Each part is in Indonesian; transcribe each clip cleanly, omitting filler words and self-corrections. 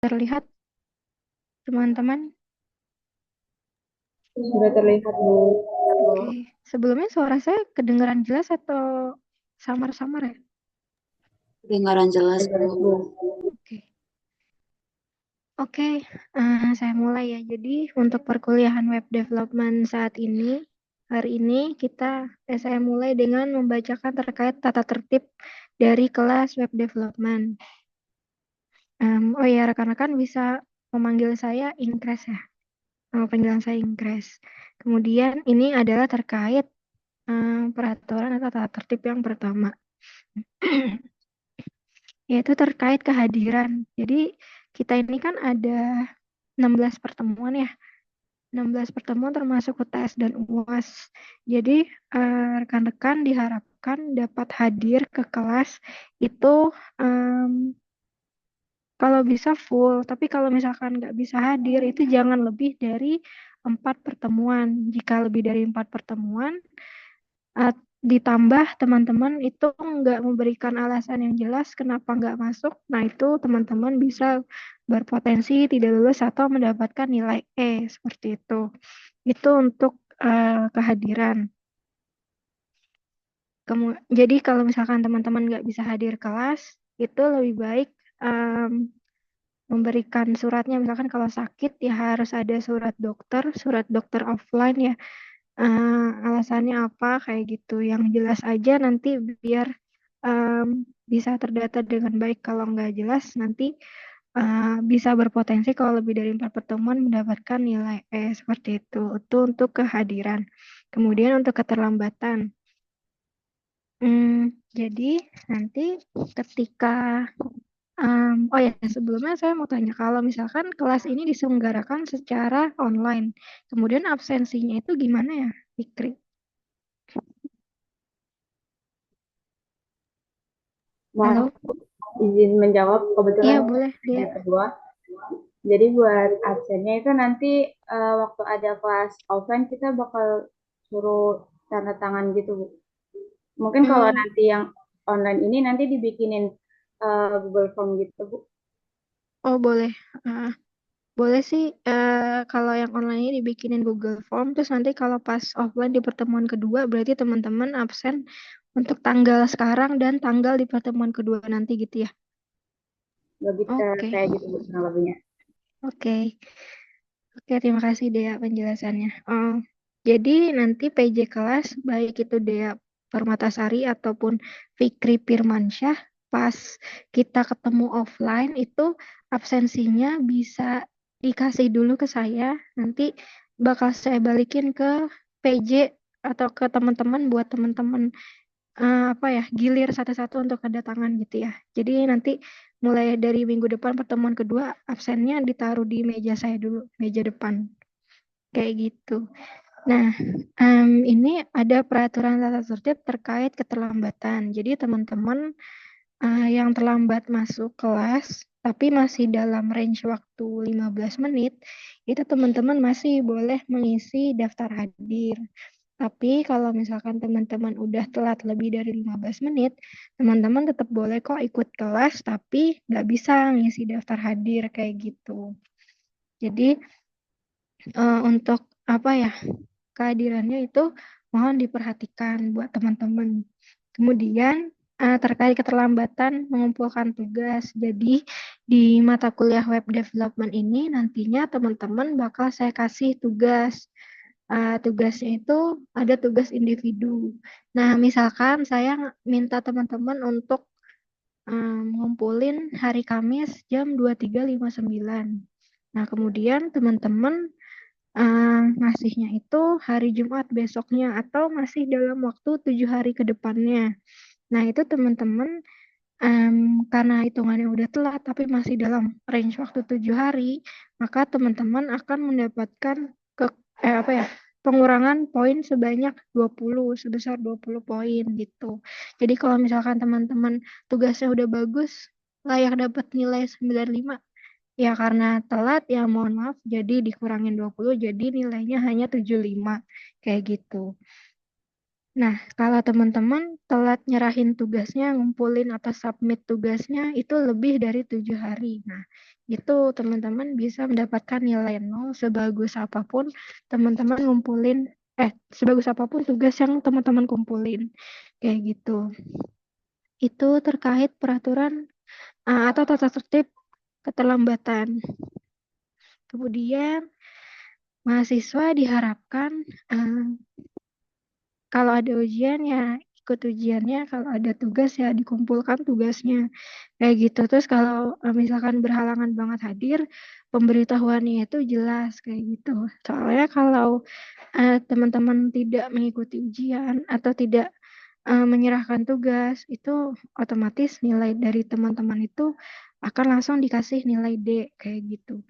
Terlihat, teman-teman? Sudah terlihat, Bu. Oke. Sebelumnya suara saya kedengaran jelas atau samar-samar ya? Kedengaran jelas, Bu. Oke. Oke, saya mulai ya. Jadi untuk perkuliahan web development saat ini, hari ini saya mulai dengan membacakan terkait tata tertib dari kelas web development. Oh ya, rekan-rekan bisa memanggil saya Inkres ya. Nama panggilan saya Inkres. Kemudian ini adalah terkait peraturan atau tata tertib yang pertama. Yaitu terkait kehadiran. Jadi kita ini kan ada 16 pertemuan ya. 16 pertemuan termasuk UTS dan UAS. Jadi rekan-rekan diharapkan dapat hadir ke kelas itu em, kalau bisa full. Tapi kalau misalkan nggak bisa hadir itu jangan lebih dari 4 pertemuan. Jika lebih dari 4 pertemuan, uh, ditambah teman-teman itu nggak memberikan alasan yang jelas kenapa nggak masuk, nah itu teman-teman bisa berpotensi tidak lulus atau mendapatkan nilai E seperti itu. Itu untuk kehadiran. Jadi kalau misalkan teman-teman nggak bisa hadir kelas, itu lebih baik em, memberikan suratnya. Misalkan kalau sakit ya harus ada surat dokter offline ya. Alasannya apa kayak gitu yang jelas aja nanti biar em, bisa terdata dengan baik. Kalau nggak jelas nanti bisa berpotensi kalau lebih dari 4 pertemuan mendapatkan nilai E seperti itu untuk kehadiran. Kemudian untuk keterlambatan. Jadi nanti ketika oh ya, sebelumnya saya mau tanya, kalau misalkan kelas ini diselenggarakan secara online, kemudian absensinya itu gimana ya, Fikri? Maaf, Halo? izin menjawab. Iya, Kebetulan boleh, dia. yang kedua. Jadi buat absennya itu nanti waktu ada kelas offline kita bakal suruh tanda tangan gitu, Bu. Mungkin kalau Hmm, nanti yang online ini nanti dibikinin Google Form gitu, Bu. oh, boleh. Ah, boleh sih, kalau yang online ini dibikinin Google Form, terus nanti kalau pas offline di pertemuan kedua, berarti teman-teman absen untuk tanggal sekarang dan tanggal di pertemuan kedua nanti gitu ya? Lebih Oke, kayak gitu, Bu, kurang lebihnya. oke. Oke, terima kasih Dea penjelasannya. Jadi nanti PJ kelas, baik itu Dea Permatasari ataupun Fikri Firmansyah, pas kita ketemu offline itu absensinya bisa dikasih dulu ke saya. Nanti bakal saya balikin ke PJ atau ke teman-teman buat teman-teman apa ya, gilir satu-satu untuk kedatangan gitu ya. Jadi nanti mulai dari minggu depan pertemuan kedua absennya ditaruh di meja saya dulu, meja depan kayak gitu. Nah, ini ada peraturan tata tertib terkait keterlambatan. Jadi teman-teman yang terlambat masuk kelas tapi masih dalam range waktu 15 menit, itu teman-teman masih boleh mengisi daftar hadir. Tapi kalau misalkan teman-teman udah telat lebih dari 15 menit, teman-teman tetap boleh kok ikut kelas, tapi nggak bisa ngisi daftar hadir kayak gitu. Jadi untuk apa ya, kehadirannya itu mohon diperhatikan buat teman-teman. Kemudian terkait keterlambatan mengumpulkan tugas. Jadi di mata kuliah web development ini nantinya teman-teman bakal saya kasih tugas. Tugasnya itu ada tugas individu. Nah, misalkan saya minta teman-teman untuk ngumpulin hari Kamis jam 23.59. Nah, kemudian teman-teman ngasihnya itu hari Jumat besoknya atau masih dalam waktu 7 hari ke depannya. Nah, itu teman-teman karena hitungannya udah telat tapi masih dalam range waktu 7 hari, maka teman-teman akan mendapatkan ke apa ya, pengurangan poin sebanyak 20, sebesar 20 poin gitu. Jadi kalau misalkan teman-teman tugasnya udah bagus, layak dapat nilai 95, ya karena telat ya mohon maaf jadi dikurangin 20 jadi nilainya hanya 75 kayak gitu. Nah, kalau teman-teman telat nyerahin tugasnya, ngumpulin atau submit tugasnya itu lebih dari 7 hari. Nah, itu teman-teman bisa mendapatkan nilai nol sebagus apapun teman-teman ngumpulin, sebagus apapun tugas yang teman-teman kumpulin. Kayak gitu. Itu terkait peraturan atau tata tertib keterlambatan. Kemudian, mahasiswa diharapkan eh, kalau ada ujian ya ikut ujiannya, kalau ada tugas ya dikumpulkan tugasnya. Kayak gitu. Terus kalau misalkan berhalangan banget hadir, pemberitahuannya itu jelas kayak gitu. Soalnya kalau teman-teman tidak mengikuti ujian atau tidak menyerahkan tugas, itu otomatis nilai dari teman-teman itu akan langsung dikasih nilai D kayak gitu.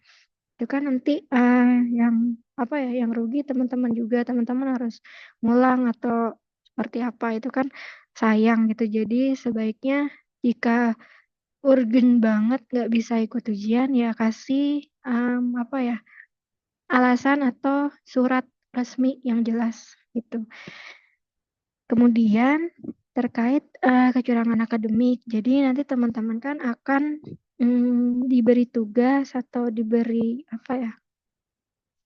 Itu kan nanti yang apa ya, yang rugi teman-teman juga, teman-teman harus ngulang atau seperti apa, itu kan sayang gitu. Jadi sebaiknya jika urgent banget nggak bisa ikut ujian ya kasih apa ya, alasan atau surat resmi yang jelas gitu. Kemudian terkait kecurangan akademik, jadi nanti teman-teman kan akan diberi tugas atau diberi apa ya,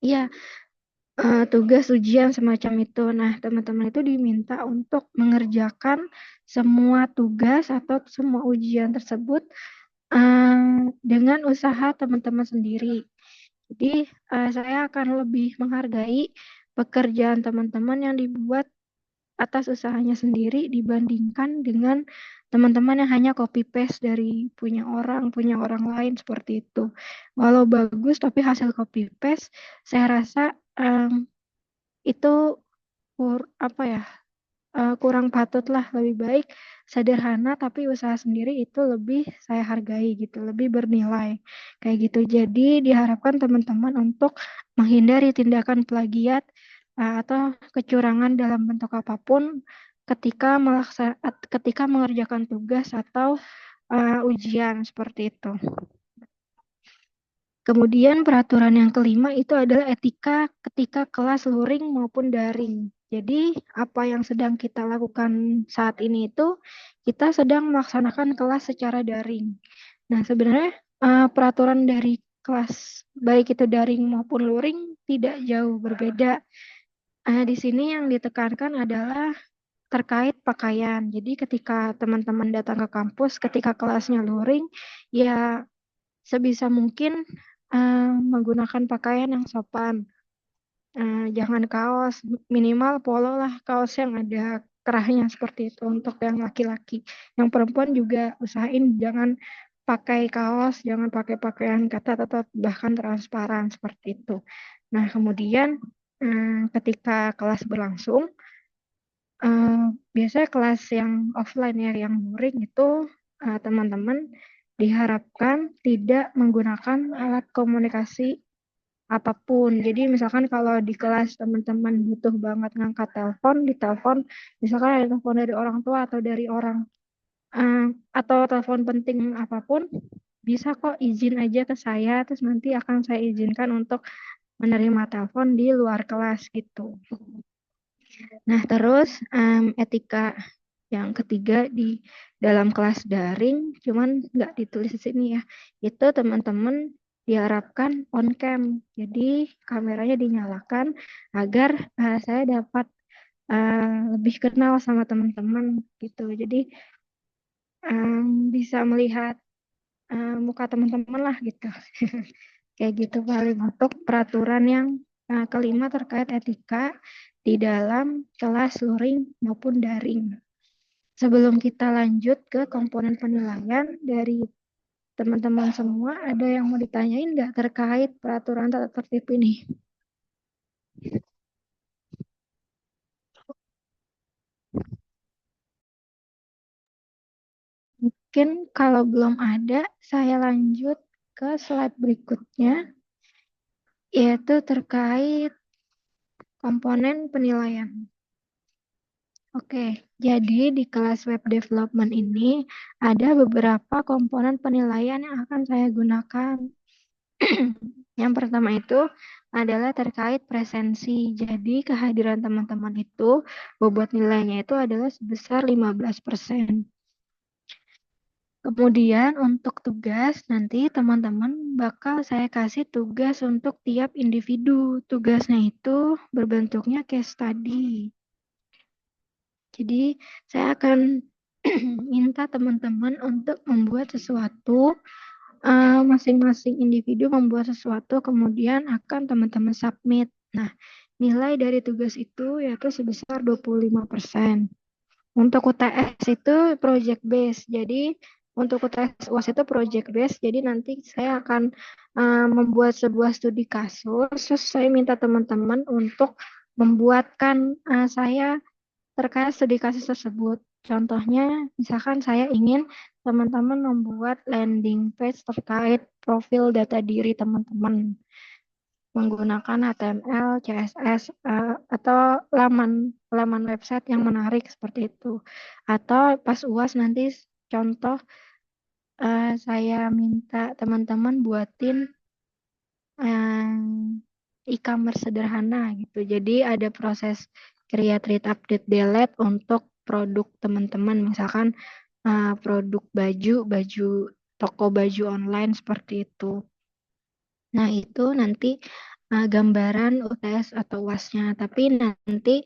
ya tugas ujian semacam itu. Nah, teman-teman itu diminta untuk mengerjakan semua tugas atau semua ujian tersebut dengan usaha teman-teman sendiri. Jadi, saya akan lebih menghargai pekerjaan teman-teman yang dibuat atas usahanya sendiri dibandingkan dengan teman-teman yang hanya copy paste dari punya orang lain seperti itu. Walau bagus tapi hasil copy paste, saya rasa itu apa ya, kurang patut lah. Lebih baik sederhana tapi usaha sendiri itu lebih saya hargai gitu, lebih bernilai kayak gitu. Jadi diharapkan teman-teman untuk menghindari tindakan plagiat atau kecurangan dalam bentuk apapun ketika mengerjakan tugas atau ujian seperti itu. Kemudian peraturan yang kelima itu adalah etika ketika kelas luring maupun daring. Jadi apa yang sedang kita lakukan saat ini itu kita sedang melaksanakan kelas secara daring. Nah, sebenarnya peraturan dari kelas baik itu daring maupun luring tidak jauh berbeda. Di sini yang ditekankan adalah terkait pakaian. Jadi ketika teman-teman datang ke kampus, ketika kelasnya luring, ya sebisa mungkin menggunakan pakaian yang sopan. Jangan kaos, minimal polo lah, kaos yang ada kerahnya seperti itu untuk yang laki-laki. Yang perempuan juga usahain jangan pakai kaos, jangan pakai pakaian ketat atau bahkan transparan seperti itu. Nah, kemudian ketika kelas berlangsung, eh, biasanya kelas yang offline ya, yang luring itu teman-teman diharapkan tidak menggunakan alat komunikasi apapun. Jadi misalkan kalau di kelas teman-teman butuh banget ngangkat telepon, di telepon, misalkan ada telepon dari orang tua atau dari orang eh, atau telepon penting apapun, bisa kok izin aja ke saya, terus nanti akan saya izinkan untuk menerima telepon di luar kelas gitu. Nah, terus etika yang ketiga di dalam kelas daring, cuman nggak ditulis di sini ya, itu teman-teman diharapkan on cam. Jadi kameranya dinyalakan agar saya dapat lebih kenal sama teman-teman gitu. Jadi bisa melihat muka teman-teman lah gitu. Kayak gitu paling untuk peraturan yang kelima terkait etika di dalam kelas luring maupun daring. Sebelum kita lanjut ke komponen penilaian dari teman-teman semua, ada yang mau ditanyain nggak terkait peraturan tata tertib ini? Mungkin kalau belum ada, saya lanjut ke slide berikutnya, yaitu terkait komponen penilaian. Oke, jadi di kelas web development ini ada beberapa komponen penilaian yang akan saya gunakan. Yang pertama itu adalah terkait presensi. Jadi kehadiran teman-teman itu bobot nilainya itu adalah sebesar 15%. Kemudian untuk tugas, nanti teman-teman bakal saya kasih tugas untuk tiap individu. Tugasnya itu berbentuknya case study. Jadi saya akan minta teman-teman untuk membuat sesuatu, masing-masing individu membuat sesuatu, kemudian akan teman-teman submit. Nah, nilai dari tugas itu yaitu sebesar 25%. Untuk UTS itu project base. Jadi untuk UTS UAS itu project base. Jadi nanti saya akan membuat sebuah studi kasus. Terus saya minta teman-teman untuk membuatkan saya terkait studi kasus tersebut. Contohnya, misalkan saya ingin teman-teman membuat landing page terkait profil data diri teman-teman menggunakan HTML, CSS, atau laman laman website yang menarik seperti itu. Atau pas UAS nanti contoh saya minta teman-teman buatin e-commerce sederhana gitu. Jadi ada proses create, read, update, delete untuk produk teman-teman. Misalkan produk baju toko baju online seperti itu. Nah, itu nanti gambaran UTS atau UAS-nya. Tapi nanti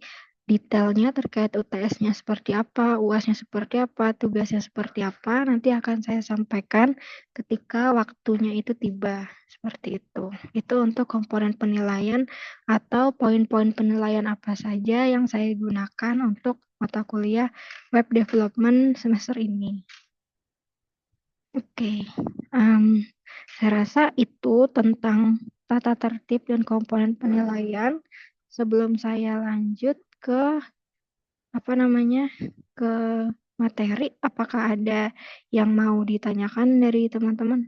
detailnya terkait UTS-nya seperti apa, UAS-nya seperti apa, tugasnya seperti apa, nanti akan saya sampaikan ketika waktunya itu tiba. Seperti itu. Itu untuk komponen penilaian atau poin-poin penilaian apa saja yang saya gunakan untuk mata kuliah web development semester ini. Oke, saya rasa itu tentang tata tertib dan komponen penilaian. Sebelum saya lanjut ke apa namanya ke materi, apakah ada yang mau ditanyakan dari teman-teman?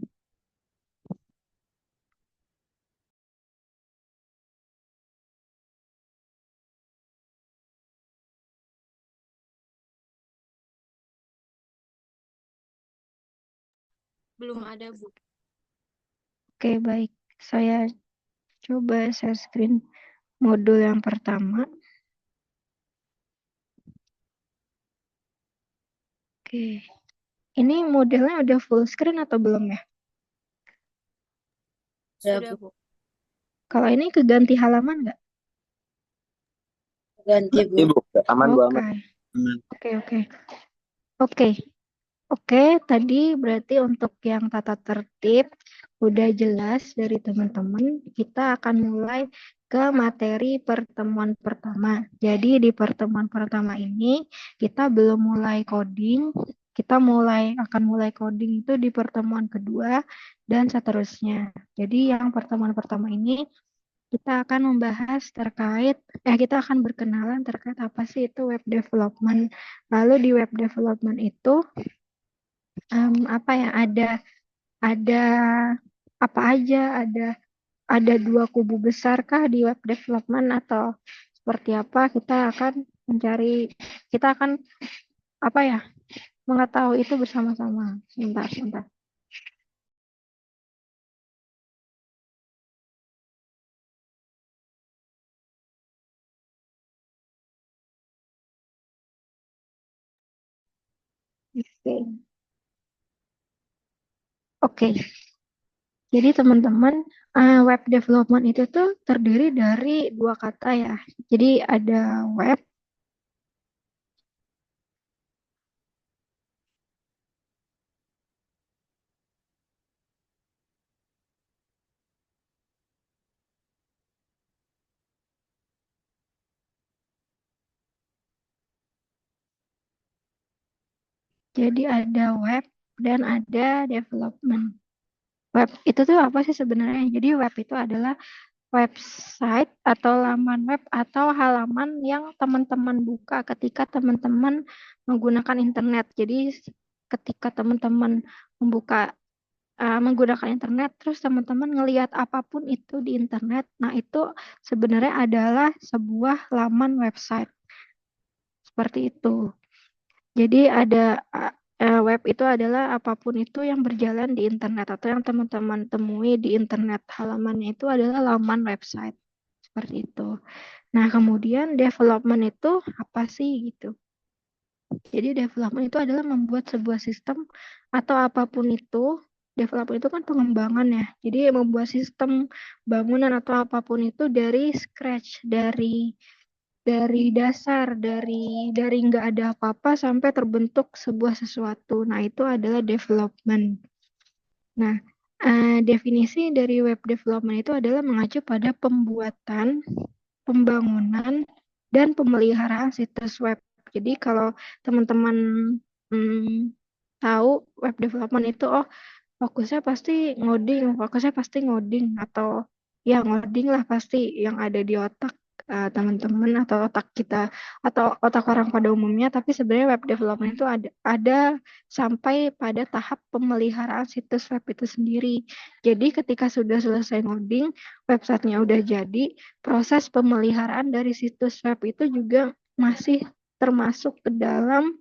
Belum ada, Bu. Oke, baik. Saya coba share screen modul yang pertama. Oke. Ini modelnya udah full screen atau belum ya? Sudah, Bu. Kalau ini keganti halaman nggak? ganti, Bu. Ibu, aman Bu, Oke. aman. Oke, oke. Oke. Oke, tadi berarti untuk yang tata tertib udah jelas dari teman-teman. Kita akan mulai ke materi pertemuan pertama. Jadi di pertemuan pertama ini kita belum mulai coding. Kita akan mulai coding itu di pertemuan kedua dan seterusnya. Jadi yang pertemuan pertama ini kita akan membahas kita akan berkenalan terkait apa sih itu web development. Lalu di web development itu apa ya ada apa aja ada dua kubu besar kah di web development atau seperti apa kita akan apa ya mengetahui itu bersama-sama. Sebentar. Oke. Jadi teman-teman, web development itu tuh terdiri dari dua kata ya. Jadi ada web. Jadi ada web dan ada development. Web itu tuh apa sih sebenarnya? Jadi web itu adalah website atau laman web atau halaman yang teman-teman buka ketika teman-teman menggunakan internet. Jadi ketika teman-teman menggunakan internet, terus teman-teman ngelihat apapun itu di internet, nah itu sebenarnya adalah sebuah laman website seperti itu. Jadi web itu adalah apapun itu yang berjalan di internet atau yang teman-teman temui di internet. Halamannya itu adalah laman website. Seperti itu. Nah, kemudian development itu apa sih gitu? Jadi development itu adalah membuat sebuah sistem atau apapun itu. Development itu kan pengembangan ya. Jadi membuat sistem bangunan atau apapun itu dari scratch, dari dasar, dari nggak ada apa-apa sampai terbentuk sebuah sesuatu. Nah, itu adalah development. Nah, definisi dari web development itu adalah mengacu pada pembuatan, pembangunan, dan pemeliharaan situs web. Jadi kalau teman-teman hmm, tahu web development itu, oh fokusnya pasti ngoding atau ya ngoding lah pasti yang ada di otak teman-teman atau otak kita atau otak orang pada umumnya. Tapi sebenarnya web development itu ada sampai pada tahap pemeliharaan situs web itu sendiri. Jadi ketika sudah selesai ngoding, websitenya udah jadi, proses pemeliharaan dari situs web itu juga masih termasuk ke dalam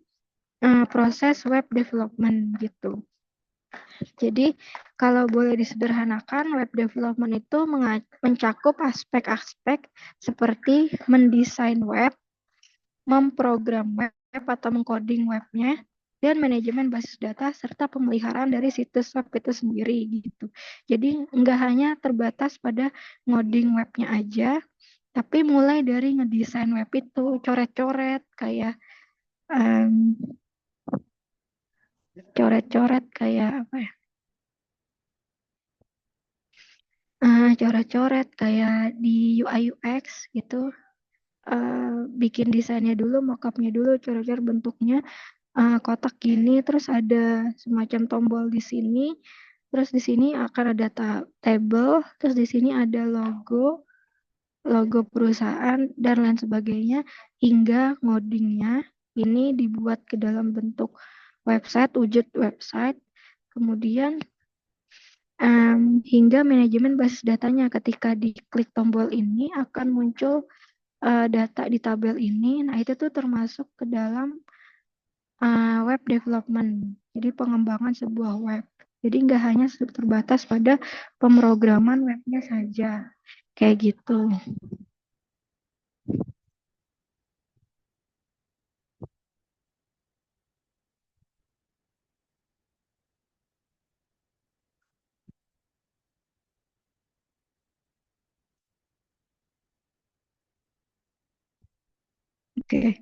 proses web development gitu. Jadi, kalau boleh disederhanakan, web development itu mencakup aspek-aspek seperti mendesain web, memprogram web atau mengcoding webnya, dan manajemen basis data serta pemeliharaan dari situs web itu sendiri gitu. Jadi nggak hanya terbatas pada ngoding webnya aja, tapi mulai dari ngedesain web itu coret-coret kayak um, coret-coret kayak apa ya? Coret-coret kayak di UI UX gitu. Bikin desainnya dulu, mockupnya dulu, coret-coret bentuknya kotak gini, terus ada semacam tombol di sini, terus di sini akan ada table, terus di sini ada logo perusahaan dan lain sebagainya, hingga ngodingnya ini dibuat ke dalam bentuk website, wujud website, kemudian hingga manajemen basis datanya. Ketika diklik tombol ini akan muncul data di tabel ini. Nah, itu tuh termasuk ke dalam web development. Jadi pengembangan sebuah web. Jadi nggak hanya terbatas pada pemrograman webnya saja. Kayak gitu. Oke.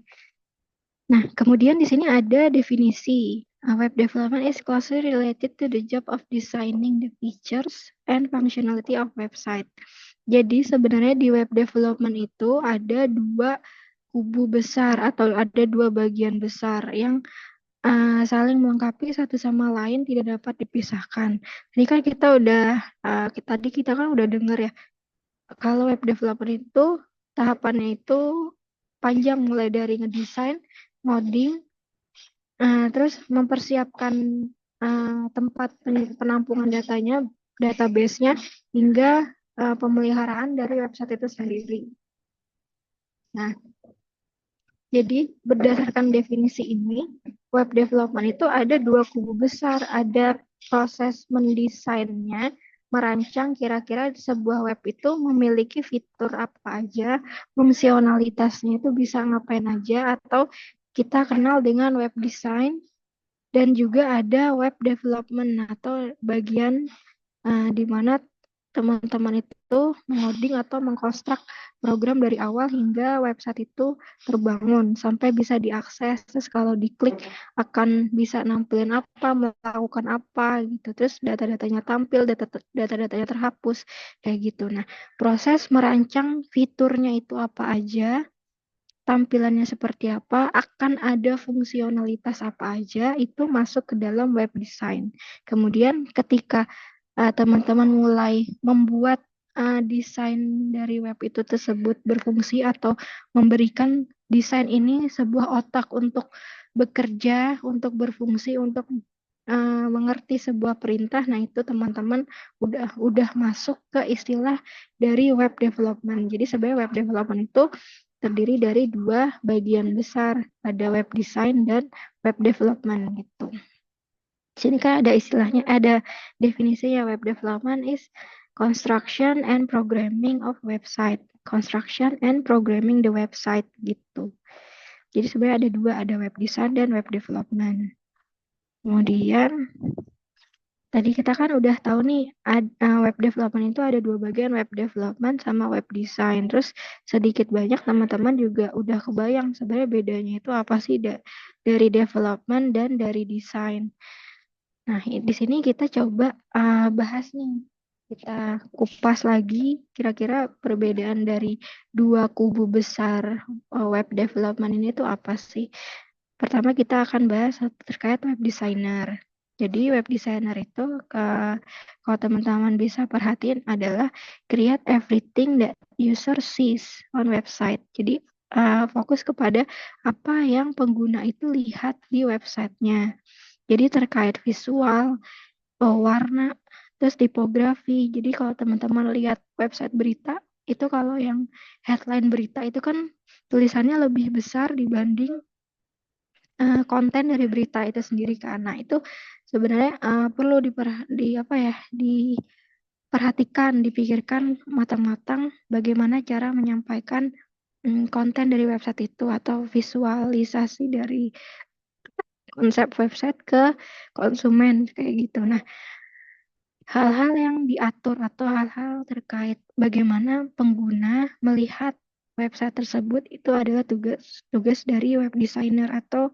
Nah, kemudian di sini ada definisi. Web development is closely related to the job of designing the features and functionality of website. Jadi sebenarnya di web development itu ada dua kubu besar atau ada dua bagian besar yang saling melengkapi satu sama lain, tidak dapat dipisahkan. Tadi kan kita kan udah dengar ya, kalau web developer itu tahapannya itu panjang mulai dari ngedesain, ngoding, terus mempersiapkan tempat penampungan datanya, database-nya, hingga pemeliharaan dari website itu sendiri. Nah, jadi berdasarkan definisi ini, web development itu ada dua kubu besar. Ada proses mendesainnya, merancang kira-kira sebuah web itu memiliki fitur apa aja, fungsionalitasnya itu bisa ngapain aja, atau kita kenal dengan web design, dan juga ada web development atau bagian di mana teman-teman itu mengoding atau mengkonstruk program dari awal hingga website itu terbangun sampai bisa diakses. Terus kalau diklik akan bisa nampilin apa, melakukan apa gitu. Terus data-datanya tampil, data-datanya terhapus kayak gitu. Nah, proses merancang fiturnya itu apa aja, tampilannya seperti apa, akan ada fungsionalitas apa aja, itu masuk ke dalam web design. Kemudian ketika teman-teman mulai membuat desain dari web itu tersebut berfungsi atau memberikan desain ini sebuah otak untuk bekerja, untuk berfungsi, untuk mengerti sebuah perintah. Nah, itu teman-teman udah masuk ke istilah dari web development. Jadi sebenarnya web development itu terdiri dari dua bagian besar, ada web design dan web development gitu. Di sini kan ada istilahnya, ada definisinya. Web development is construction and programming of website. Construction and programming the website gitu. Jadi sebenarnya ada dua, ada web design dan web development. Kemudian tadi kita kan udah tahu nih, web development itu ada dua bagian, web development sama web design. Terus sedikit banyak teman-teman juga udah kebayang sebenarnya bedanya itu apa sih dari development dan dari desain. Nah, di sini kita coba bahas nih. Kita kupas lagi kira-kira perbedaan dari dua kubu besar web development ini tuh apa sih? Pertama kita akan bahas terkait web designer. Jadi web designer itu kalau teman-teman bisa perhatiin adalah create everything that user sees on website. Jadi fokus kepada apa yang pengguna itu lihat di websitenya. Jadi terkait visual, warna, terus tipografi. Jadi kalau teman-teman lihat website berita, itu kalau yang headline berita itu kan tulisannya lebih besar dibanding konten dari berita itu sendiri kan. Nah, itu sebenarnya perlu apa ya, diperhatikan, dipikirkan matang-matang bagaimana cara menyampaikan konten dari website itu atau visualisasi dari konsep website ke konsumen kayak gitu. Nah, hal-hal yang diatur atau hal-hal terkait bagaimana pengguna melihat website tersebut itu adalah tugas dari web designer atau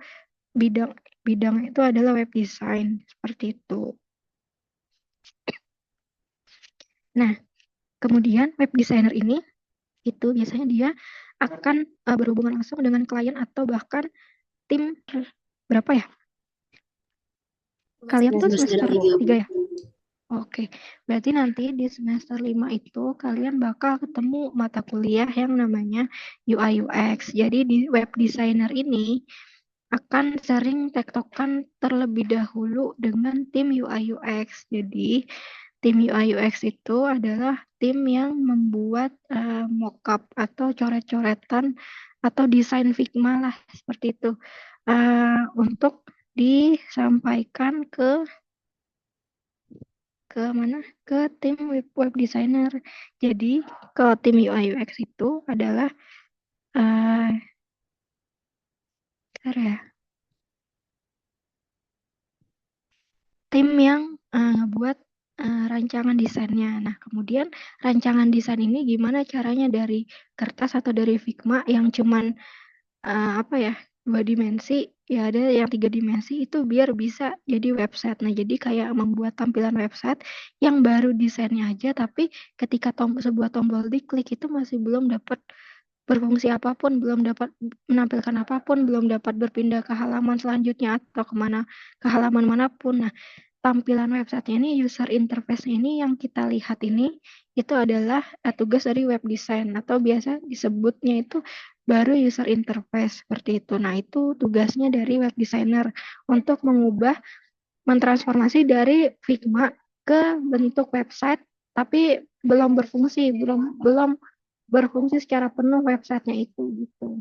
bidang bidang itu adalah web design seperti itu. Nah, kemudian web designer ini itu biasanya dia akan berhubungan langsung dengan klien atau bahkan tim berapa ya? Kalian tuh semester 3 ya? Oke, berarti nanti di semester 5 itu kalian bakal ketemu mata kuliah yang namanya UI UX. Jadi di web designer ini akan sering tektokan terlebih dahulu dengan tim UI UX. Jadi tim UI UX itu adalah tim yang membuat mockup atau coret-coretan atau desain Figma lah seperti itu untuk disampaikan ke mana? Ke tim web designer. Jadi ke tim UI UX itu adalah uh, tim yang ngebuat rancangan desainnya. Nah, kemudian rancangan desain ini gimana caranya dari kertas atau dari Figma yang cuman apa ya, 2 dimensi, ya ada yang 3 dimensi itu biar bisa jadi website. Nah, jadi kayak membuat tampilan website yang baru desainnya aja, tapi ketika sebuah tombol diklik itu masih belum dapat berfungsi apapun, belum dapat menampilkan apapun, belum dapat berpindah ke halaman selanjutnya atau ke halaman manapun. Nah, tampilan website ini, user interface ini yang kita lihat ini, itu adalah tugas dari web design atau biasa disebutnya itu baru user interface seperti itu. Nah, itu tugasnya dari web designer untuk mentransformasi dari Figma ke bentuk website, tapi belum berfungsi, belum berfungsi secara penuh websitenya itu gitu.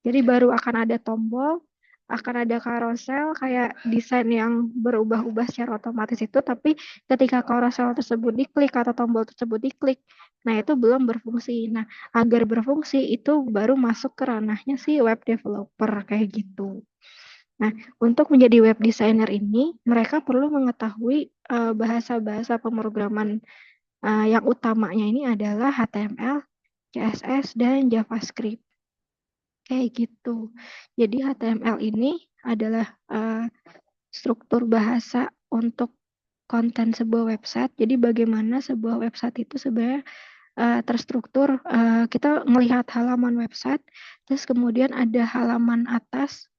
Jadi baru akan ada tombol, akan ada carousel kayak desain yang berubah-ubah secara otomatis itu, tapi ketika carousel tersebut diklik atau tombol tersebut diklik, nah itu belum berfungsi. Nah, agar berfungsi itu baru masuk ke ranahnya si web developer kayak gitu. Nah, untuk menjadi web designer ini, mereka perlu mengetahui bahasa-bahasa pemrograman yang utamanya ini adalah HTML, CSS, dan JavaScript. Kayak gitu. Jadi HTML ini adalah struktur bahasa untuk konten sebuah website. Jadi bagaimana sebuah website itu sebenarnya terstruktur. Kita melihat halaman website, terus kemudian ada halaman atas.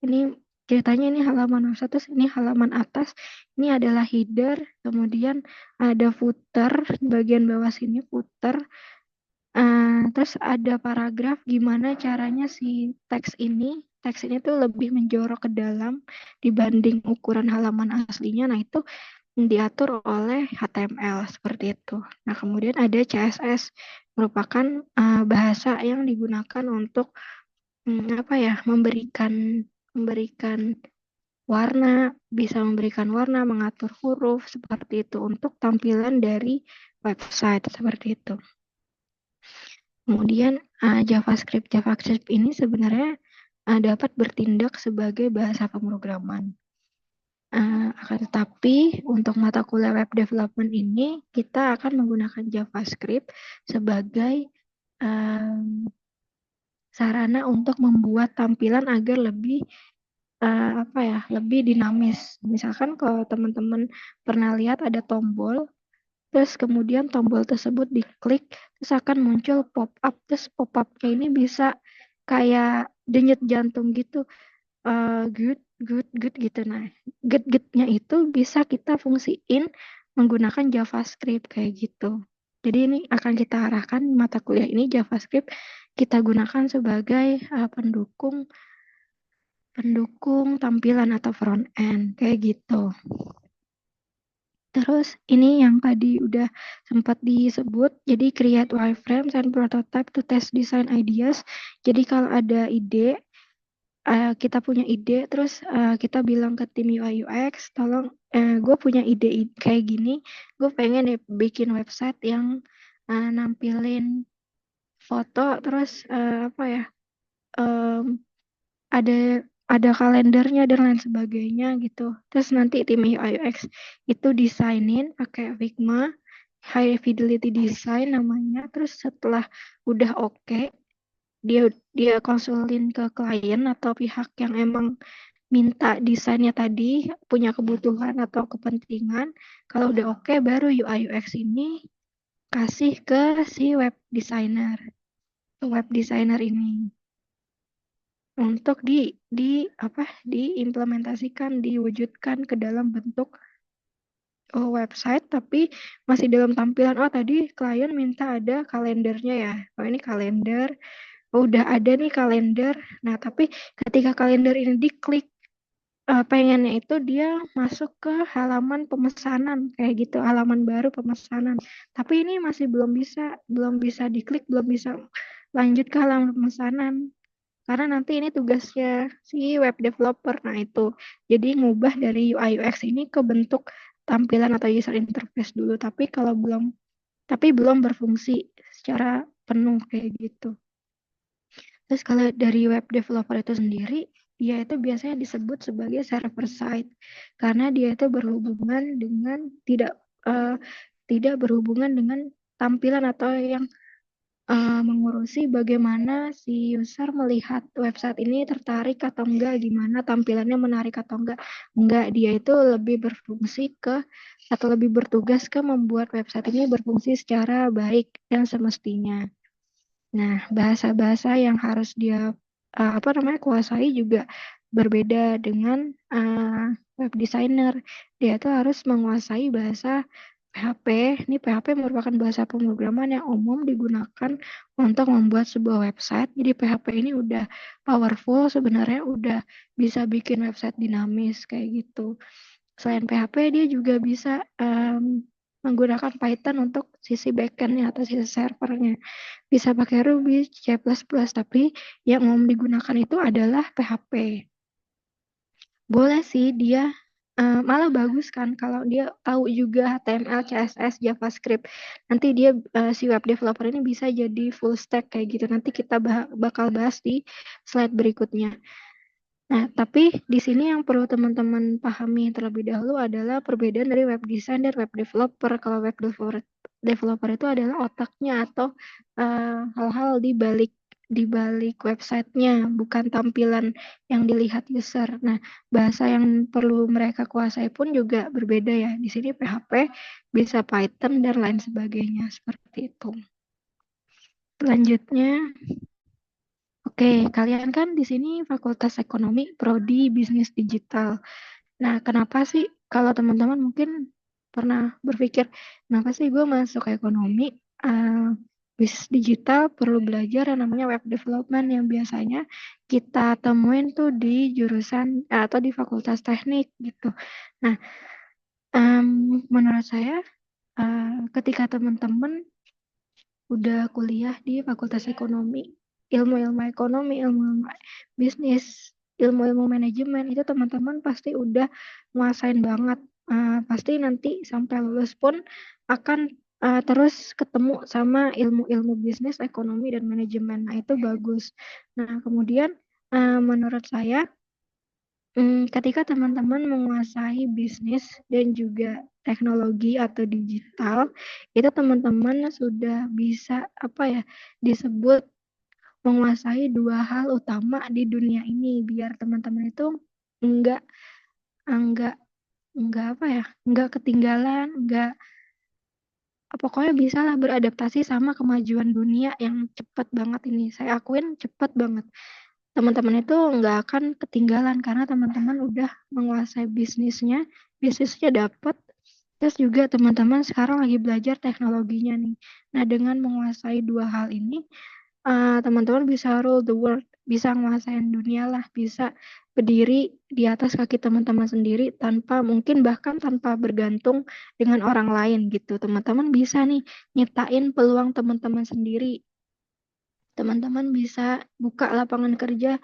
Ini ceritanya ini halaman website, terus ini halaman atas. Ini adalah header, kemudian ada footer, bagian bawah sini footer. Terus ada paragraf gimana caranya si teks ini tuh lebih menjorok ke dalam dibanding ukuran halaman aslinya. Nah, itu diatur oleh HTML seperti itu. Nah, kemudian ada CSS merupakan bahasa yang digunakan untuk apa ya, memberikan warna, bisa memberikan warna, mengatur huruf seperti itu untuk tampilan dari website seperti itu. Kemudian JavaScript ini sebenarnya dapat bertindak sebagai bahasa pemrograman. Akan tetapi untuk mata kuliah web development ini kita akan menggunakan JavaScript sebagai um, sarana untuk membuat tampilan agar lebih apa ya, lebih dinamis. Misalkan kalau teman-teman pernah lihat ada tombol, terus kemudian tombol tersebut diklik, terus akan muncul pop-up, terus pop-up-nya ini bisa kayak denyut jantung gitu, good, good, good gitu. Nah, good-goodnya itu bisa kita fungsiin menggunakan JavaScript kayak gitu. Jadi ini akan kita arahkan mata kuliah ini JavaScript kita gunakan sebagai pendukung pendukung tampilan atau front end kayak gitu. Terus ini yang tadi udah sempat disebut, jadi create wireframes and prototype to test design ideas. Jadi kalau ada ide, kita punya ide, terus kita bilang ke tim UI UX, tolong gue punya ide kayak gini, gue pengen bikin website yang nampilin foto, terus apa ya, em, ada ada kalendernya dan lain sebagainya gitu. Terus nanti tim UI UX itu desainin pakai Figma, High Fidelity Design namanya. Terus setelah udah oke, dia dia konsulin ke klien atau pihak yang emang minta desainnya tadi, punya kebutuhan atau kepentingan. Kalau udah oke, baru UI UX ini kasih ke si web designer ini untuk di apa diimplementasikan, diwujudkan ke dalam bentuk website, tapi masih dalam tampilan, oh tadi klien minta ada kalendernya ya, oh ini kalender, oh, udah ada nih kalender. Nah tapi ketika kalender ini diklik, pengennya itu dia masuk ke halaman pemesanan kayak gitu, halaman baru pemesanan, tapi ini masih belum bisa diklik, belum bisa lanjut ke halaman pemesanan karena nanti ini tugasnya si web developer. Nah, itu. Jadi ngubah dari UI UX ini ke bentuk tampilan atau user interface dulu. Tapi belum berfungsi secara penuh kayak gitu. Terus kalau dari web developer itu sendiri, dia itu biasanya disebut sebagai server side karena dia itu eh, tidak berhubungan dengan tampilan atau yang mengurusi bagaimana si user melihat website ini tertarik atau enggak, gimana tampilannya menarik atau enggak. Enggak, dia itu lebih berfungsi ke atau lebih bertugas ke membuat website ini berfungsi secara baik dan semestinya. Nah, bahasa-bahasa yang harus dia apa namanya kuasai juga berbeda dengan web designer. Dia itu harus menguasai bahasa PHP. Ini PHP merupakan bahasa pemrograman yang umum digunakan untuk membuat sebuah website. Jadi PHP ini udah powerful, sebenarnya udah bisa bikin website dinamis kayak gitu. Selain PHP, dia juga bisa menggunakan Python untuk sisi backend-nya atau sisi servernya. Bisa pakai Ruby, C++, tapi yang umum digunakan itu adalah PHP. Boleh sih dia malah bagus kan kalau dia tahu juga HTML, CSS, JavaScript. Nanti dia si web developer ini bisa jadi full stack kayak gitu. Nanti kita bakal bahas di slide berikutnya. Nah, tapi di sini yang perlu teman-teman pahami terlebih dahulu adalah perbedaan dari web design dan web developer. Kalau web developer itu adalah otaknya atau hal-hal di balik websitenya, bukan tampilan yang dilihat user. Nah, bahasa yang perlu mereka kuasai pun juga berbeda ya. Di sini PHP, bisa Python dan lain sebagainya seperti itu. Selanjutnya, oke, kalian kan di sini Fakultas Ekonomi, Prodi Bisnis Digital. Nah, kenapa sih kalau teman-teman mungkin pernah berpikir, kenapa sih gue masuk ekonomi, uh, bisnis digital perlu belajar yang namanya web development yang biasanya kita temuin tuh di jurusan atau di fakultas teknik gitu. Nah, menurut saya ketika teman-teman udah kuliah di fakultas ekonomi, ilmu-ilmu ekonomi, ilmu-ilmu bisnis, ilmu-ilmu manajemen itu teman-teman pasti udah nguasain banget. Pasti nanti sampai lulus pun akan terus ketemu sama ilmu-ilmu bisnis, ekonomi, dan manajemen. Nah, itu bagus. Nah, kemudian menurut saya, ketika teman-teman menguasai bisnis dan juga teknologi atau digital, itu teman-teman sudah bisa apa ya disebut menguasai dua hal utama di dunia ini, biar teman-teman itu enggak enggak enggak apa ya, enggak ketinggalan, enggak pokoknya bisa lah beradaptasi sama kemajuan dunia yang cepat banget ini. Saya akuin cepat banget. Teman-teman itu nggak akan ketinggalan karena teman-teman udah menguasai bisnisnya dapat, terus juga teman-teman sekarang lagi belajar teknologinya nih. Nah, dengan menguasai dua hal ini, teman-teman bisa rule the world, bisa menguasain dunia lah, bisa berdiri di atas kaki teman-teman sendiri tanpa mungkin bahkan tanpa bergantung dengan orang lain gitu. Teman-teman bisa nih nyiptain peluang teman-teman sendiri. Teman-teman bisa buka lapangan kerja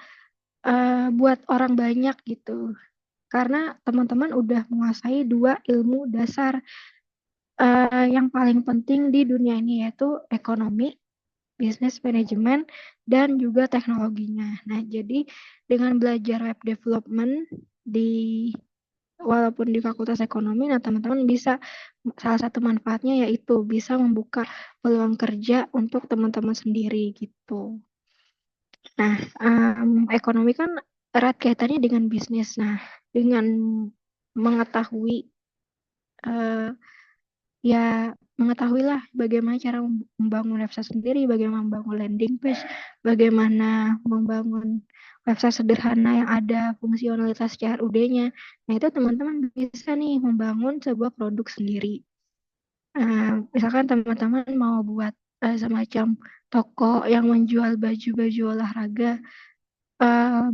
buat orang banyak gitu. Karena teman-teman udah menguasai dua ilmu dasar yang paling penting di dunia ini, yaitu ekonomi, bisnis manajemen, dan juga teknologinya. Nah, jadi dengan belajar web development di walaupun di Fakultas Ekonomi, nah teman-teman bisa salah satu manfaatnya yaitu bisa membuka peluang kerja untuk teman-teman sendiri gitu. Nah, ekonomi kan erat kaitannya dengan bisnis. Nah, dengan mengetahui eh, ya mengetahuilah bagaimana cara membangun website sendiri, bagaimana membangun landing page, bagaimana membangun website sederhana yang ada fungsionalitas CRUD-nya. Nah, itu teman-teman bisa nih membangun sebuah produk sendiri. Misalkan teman-teman mau buat semacam toko yang menjual baju-baju olahraga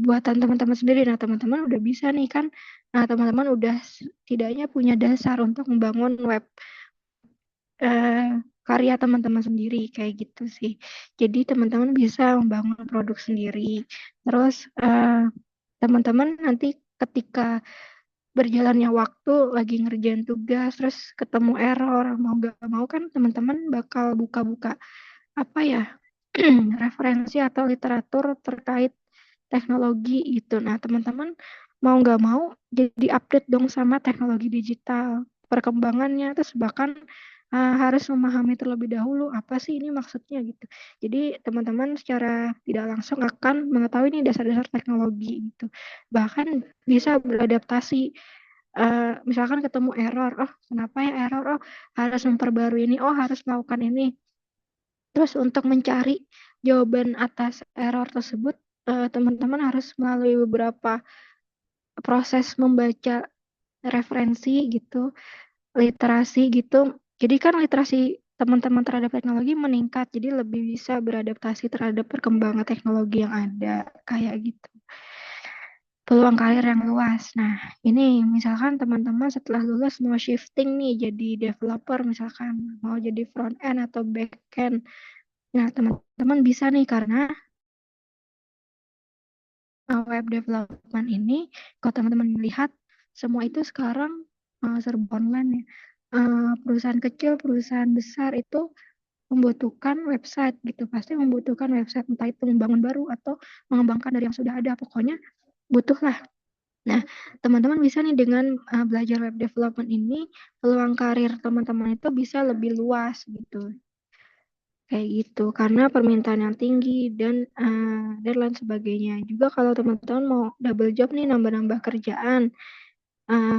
buatan teman-teman sendiri. Nah, teman-teman udah bisa nih kan. Nah, teman-teman udah setidaknya punya dasar untuk membangun web eh, karya teman-teman sendiri kayak gitu sih. Jadi teman-teman bisa membangun produk sendiri. Terus teman-teman nanti ketika berjalannya waktu lagi ngerjain tugas terus ketemu error mau gak mau kan teman-teman bakal buka-buka apa ya referensi atau literatur terkait teknologi gitu. Nah, teman-teman mau nggak mau jadi update dong sama teknologi digital, perkembangannya, terus bahkan harus memahami terlebih dahulu apa sih ini maksudnya gitu. Jadi teman-teman secara tidak langsung akan mengetahui ini dasar-dasar teknologi gitu. Bahkan bisa beradaptasi. Misalkan ketemu error, oh kenapa ya error? Oh harus memperbarui ini, oh harus melakukan ini. Terus untuk mencari jawaban atas error tersebut, teman-teman harus melalui beberapa proses membaca referensi gitu, literasi gitu. Jadi kan literasi teman-teman terhadap teknologi meningkat, jadi lebih bisa beradaptasi terhadap perkembangan teknologi yang ada, kayak gitu. Peluang karir yang luas. Nah, ini misalkan teman-teman setelah lulus mau shifting nih jadi developer misalkan, mau jadi front end atau back end. Nah, teman-teman bisa nih karena web development ini, kalau teman-teman melihat semua itu sekarang serba online ya. Perusahaan kecil, perusahaan besar itu membutuhkan website gitu, pasti membutuhkan website entah itu membangun baru atau mengembangkan dari yang sudah ada, pokoknya butuh lah. Nah, teman-teman bisa nih dengan belajar web development ini, peluang karir teman-teman itu bisa lebih luas gitu. Kayak gitu karena permintaan yang tinggi dan lain sebagainya juga. Kalau teman-teman mau double job nih, nambah-nambah kerjaan,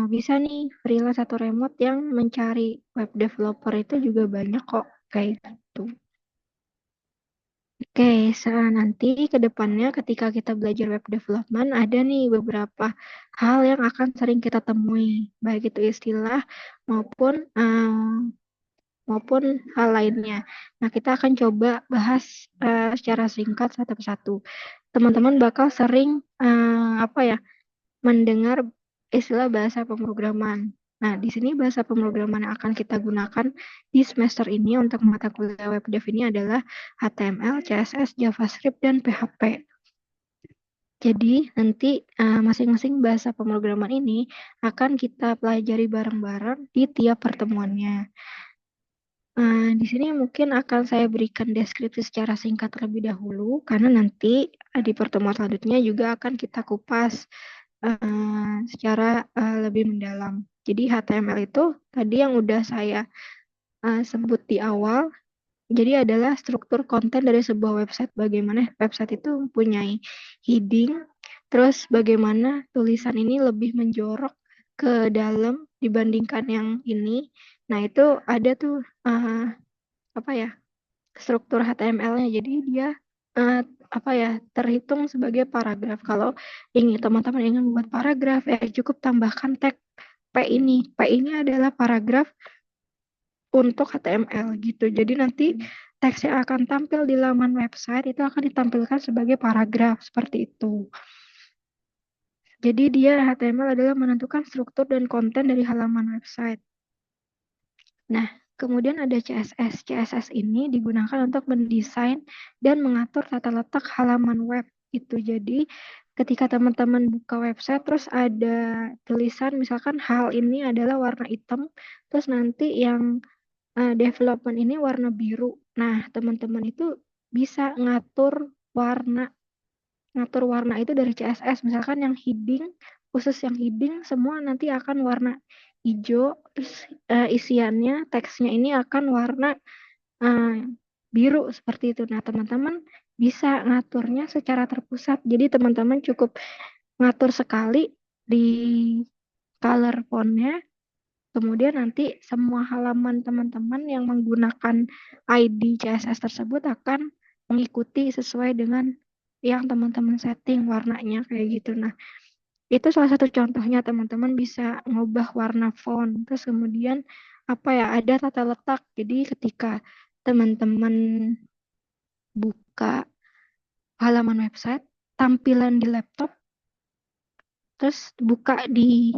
bisa nih freelance atau remote yang mencari web developer itu juga banyak kok kayak gitu. Oke, nanti ke depannya ketika kita belajar web development ada nih beberapa hal yang akan sering kita temui, baik itu istilah maupun maupun hal lainnya. Nah, kita akan coba bahas secara singkat satu persatu. Teman-teman bakal sering apa ya mendengar istilah bahasa pemrograman. Nah, di sini bahasa pemrograman yang akan kita gunakan di semester ini untuk mata kuliah web dev ini adalah HTML, CSS, JavaScript, dan PHP. Jadi nanti masing-masing bahasa pemrograman ini akan kita pelajari bareng-bareng di tiap pertemuannya. Di sini mungkin akan saya berikan deskripsi secara singkat terlebih dahulu, karena nanti di pertemuan selanjutnya juga akan kita kupas secara lebih mendalam. Jadi HTML itu tadi yang udah saya sebut di awal, jadi adalah struktur konten dari sebuah website. Bagaimana website itu mempunyai heading, terus bagaimana tulisan ini lebih menjorok ke dalam dibandingkan yang ini. Nah, itu ada tuh apa ya, struktur HTML-nya. Jadi dia eh, apa ya, terhitung sebagai paragraf. Kalau ingin teman-teman ingin membuat paragraf, cukup tambahkan tag P ini. P ini adalah paragraf untuk HTML gitu. Jadi nanti teks yang akan tampil di laman website itu akan ditampilkan sebagai paragraf seperti itu. Jadi dia HTML adalah menentukan struktur dan konten dari halaman website. Nah, kemudian ada CSS. CSS ini digunakan untuk mendesain dan mengatur tata letak halaman web itu. Jadi, ketika teman-teman buka website terus ada tulisan misalkan hal ini adalah warna hitam, terus nanti yang development ini warna biru. Nah, teman-teman itu bisa ngatur warna itu dari CSS. Misalkan yang heading, khusus yang heading semua nanti akan warna hijau, terus isiannya, teksnya ini akan warna eh, biru seperti itu. Nah, teman-teman bisa ngaturnya secara terpusat. Jadi teman-teman cukup ngatur sekali di color fontnya. Kemudian nanti semua halaman teman-teman yang menggunakan ID CSS tersebut akan mengikuti sesuai dengan yang teman-teman setting warnanya kayak gitu. Nah, itu salah satu contohnya teman-teman bisa ngubah warna font. Terus kemudian apa ya, ada tata letak. Jadi ketika teman-teman buka halaman website, tampilan di laptop, terus buka di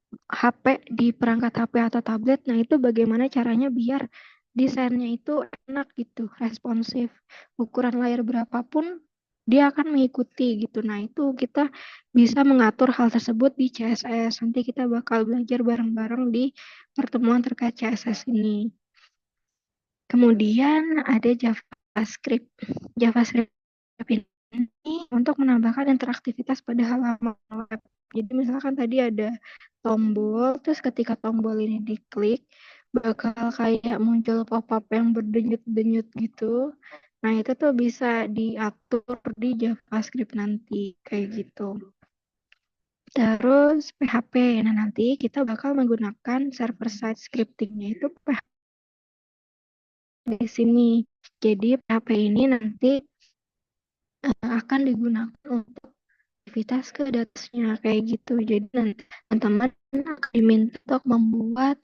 HP, di perangkat HP atau tablet. Nah, itu bagaimana caranya biar desainnya itu enak gitu, responsif. Ukuran layar berapapun dia akan mengikuti gitu. Nah, itu kita bisa mengatur hal tersebut di CSS. Nanti kita bakal belajar bareng-bareng di pertemuan terkait CSS ini. Kemudian ada JavaScript. JavaScript ini untuk menambahkan interaktivitas pada halaman web. Jadi misalkan tadi ada tombol, terus ketika tombol ini diklik, bakal kayak muncul pop-up yang berdenyut-denyut gitu. Nah, itu tuh bisa diatur di JavaScript nanti, kayak gitu. Terus PHP, nah nanti kita bakal menggunakan server-side scripting-nya itu PHP di sini. Jadi PHP ini nanti akan digunakan untuk aktivitas ke datasnya kayak gitu. Jadi nanti teman-teman akan diminta untuk membuat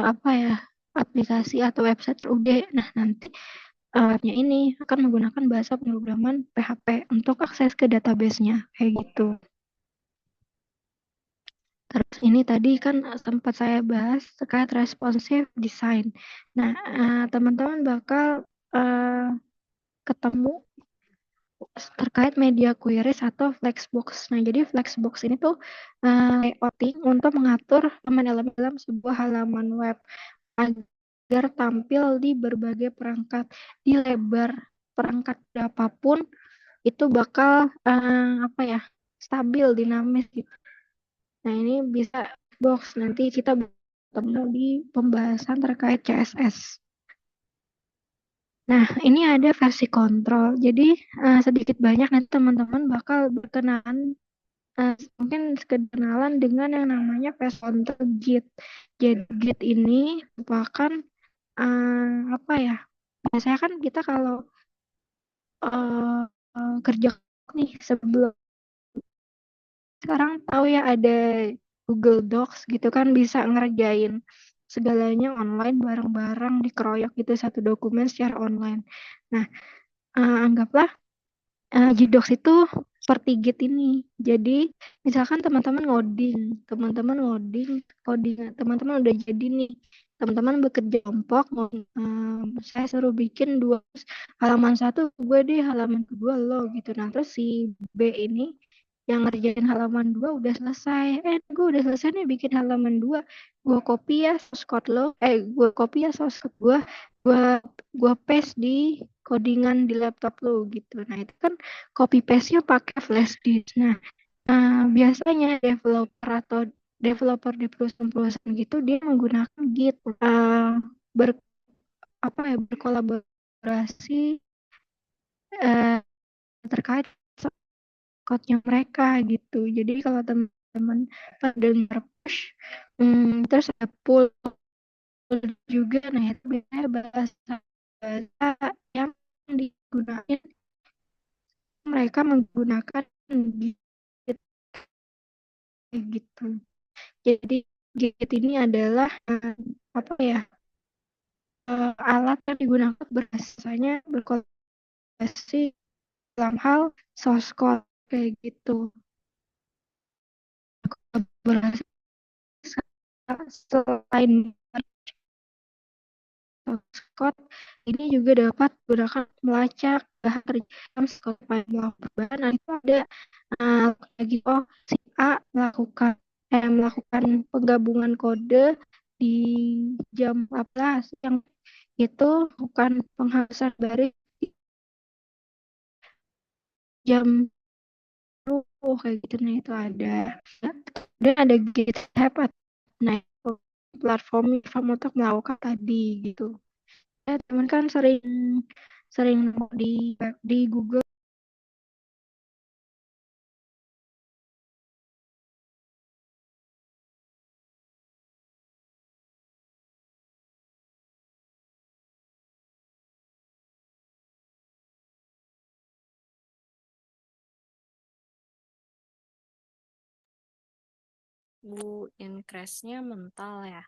apa ya, aplikasi atau website UD. Nah, nanti webnya ini akan menggunakan bahasa pemrograman PHP untuk akses ke database-nya kayak gitu. Terus ini tadi kan sempat saya bahas terkait responsive design. Nah, teman-teman bakal eh, ketemu terkait media queries atau flexbox. Nah, jadi flexbox ini tuh layouting untuk mengatur elemen-elemen dalam sebuah halaman web agar tampil di berbagai perangkat, di lebar perangkat berapapun itu bakal apa ya, stabil, dinamis gitu. Nah, ini bisa box, nanti kita bertemu di pembahasan terkait CSS. Nah, ini ada versi kontrol. Jadi sedikit banyak nanti teman-teman bakal berkenalan, mungkin kenalan dengan yang namanya versi kontrol Git. Jadi Git ini merupakan apa ya? Biasanya kan kita kalau eh, kerja nih sebelum sekarang tahu ya ada Google Docs gitu kan, bisa ngerjain segalanya online bareng-bareng dikeroyok gitu satu dokumen secara online. Nah, anggaplah Gdocs itu seperti Git ini. Jadi, misalkan teman-teman ngoding, coding teman-teman udah jadi nih. teman-teman bekerja kelompok, saya suruh bikin dua halaman satu gue deh, halaman kedua lo gitu. Nah terus si B ini yang ngerjain halaman dua udah selesai, gue udah selesai nih bikin halaman dua, gue copy ya source code lo, gue copy ya source code gue gue paste di codingan di laptop lo gitu. Nah itu kan copy paste-nya pakai flash disk. Nah, biasanya developer di perusahaan-perusahaan gitu dia menggunakan Git, ber apa ya berkolaborasi uh, terkait code-nya mereka gitu. Jadi kalau teman-teman dengar push, terus ada pull juga, nah itu biasanya bahasa bahasa yang digunakan, mereka menggunakan Git gitu. Jadi Git ini adalah apa ya alat yang digunakan biasanya berkolaborasi dalam hal source code kayak gitu. Kolaborasi selain source code ini juga dapat digunakan melacak bahan kerja supaya melakukan perubahan. Nah itu ada lagi si A melakukan penggabungan kode di jam 14 yang itu bukan penghapusan baris jam 10 kayak gitu. Nah itu ada dan ada GitHub, nah itu platform untuk melakukan tadi gitu. Ya teman kan sering sering nemu di Google. Bu Increase-nya mental ya.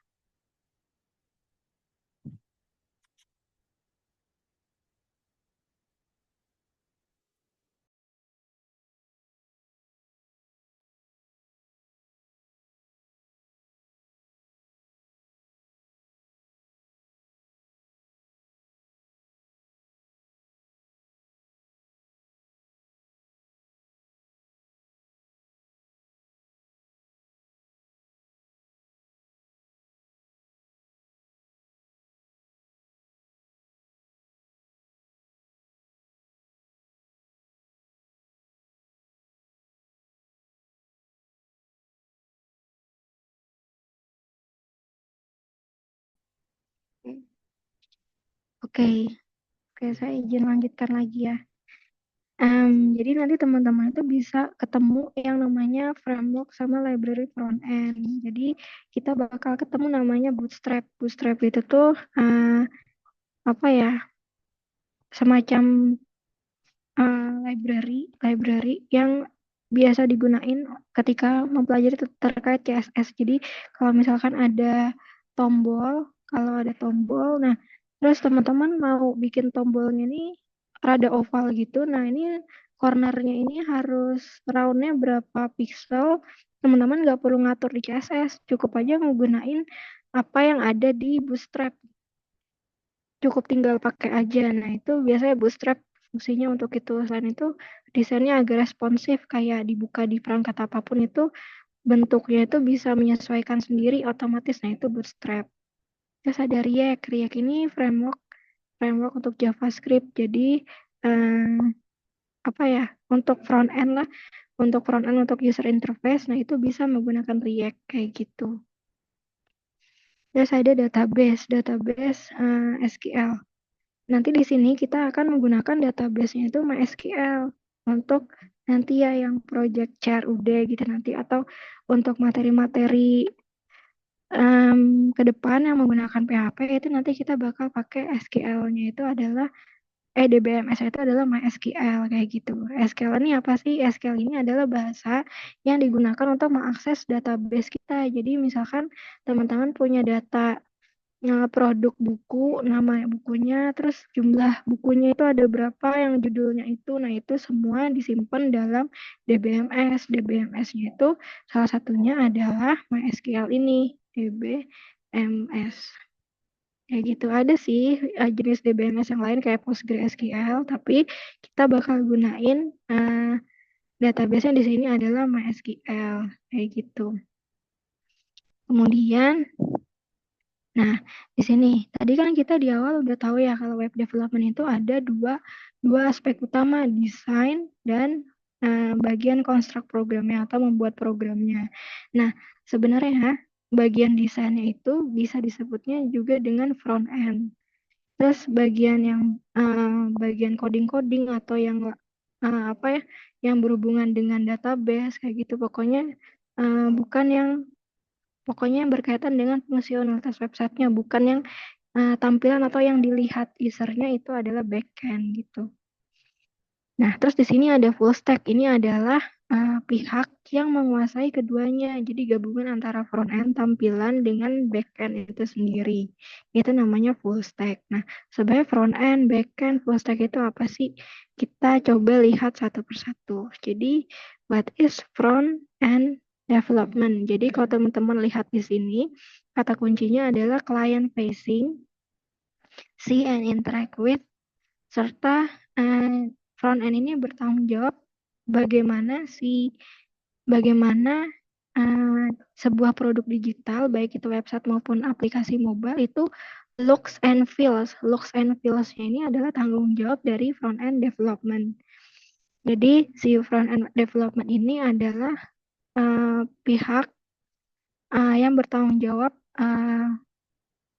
Oke, oke, saya izin lanjutkan lagi ya. Jadi nanti teman-teman itu bisa ketemu yang namanya framework sama library front end. Jadi kita bakal ketemu namanya Bootstrap. Bootstrap itu tuh apa ya? Semacam library yang biasa digunain ketika mempelajari terkait CSS. Jadi kalau misalkan kalau ada tombol, nah terus teman-teman mau bikin tombolnya ini rada oval gitu. Nah ini cornernya ini harus roundnya berapa pixel. Teman-teman nggak perlu ngatur di CSS, cukup aja menggunain apa yang ada di Bootstrap, cukup tinggal pakai aja. Nah, itu biasanya Bootstrap fungsinya untuk itu. Selain itu, desainnya agak responsif, kayak dibuka di perangkat apapun itu, bentuknya itu bisa menyesuaikan sendiri otomatis. Nah, itu Bootstrap. Terus ada React. React ini framework untuk JavaScript. Jadi, apa ya, untuk front end lah, untuk front end untuk user interface, nah itu bisa menggunakan React kayak gitu. Terus ada database SQL. Nanti di sini kita akan menggunakan database-nya itu MySQL untuk nanti ya yang project CRUD gitu nanti, atau untuk materi-materi ke depan yang menggunakan PHP itu nanti kita bakal pakai SQL-nya itu adalah DBMS itu adalah MySQL kayak gitu. SQL ini apa sih? SQL ini adalah bahasa yang digunakan untuk mengakses database kita. Jadi misalkan teman-teman punya data produk buku, nama bukunya, terus jumlah bukunya itu ada berapa yang judulnya itu. Nah, itu semua disimpan dalam DBMS. DBMS-nya itu salah satunya adalah MySQL ini, DBMS. Kayak gitu. Ada sih jenis DBMS yang lain kayak PostgreSQL, tapi kita bakal gunain database-nya di sini adalah MySQL kayak gitu. Kemudian, nah di sini tadi kan kita di awal udah tahu ya kalau web development itu ada dua aspek utama, desain dan bagian konstruk programnya atau membuat programnya. Nah, sebenarnya bagian desainnya itu bisa disebutnya juga dengan front end. Terus bagian coding-coding atau yang apa ya, yang berhubungan dengan database kayak gitu. Bukan yang pokoknya yang berkaitan dengan fungsionalitas websitenya, bukan yang tampilan atau yang dilihat usernya itu adalah backend gitu. Nah, terus di sini ada full stack. Ini adalah pihak yang menguasai keduanya. Jadi gabungan antara front end tampilan dengan back end itu sendiri. Itu namanya full stack. Nah, sebenarnya front end, back end, full stack itu apa sih? Kita coba lihat satu persatu. Jadi, what is front end development? Jadi, kalau teman-teman lihat di sini, kata kuncinya adalah client facing, see and interact with, serta front end ini bertanggung jawab bagaimana bagaimana sebuah produk digital baik itu website maupun aplikasi mobile itu looks and feels. Looks and feels-nya ini adalah tanggung jawab dari front end development. Jadi si front end development ini adalah pihak yang bertanggung jawab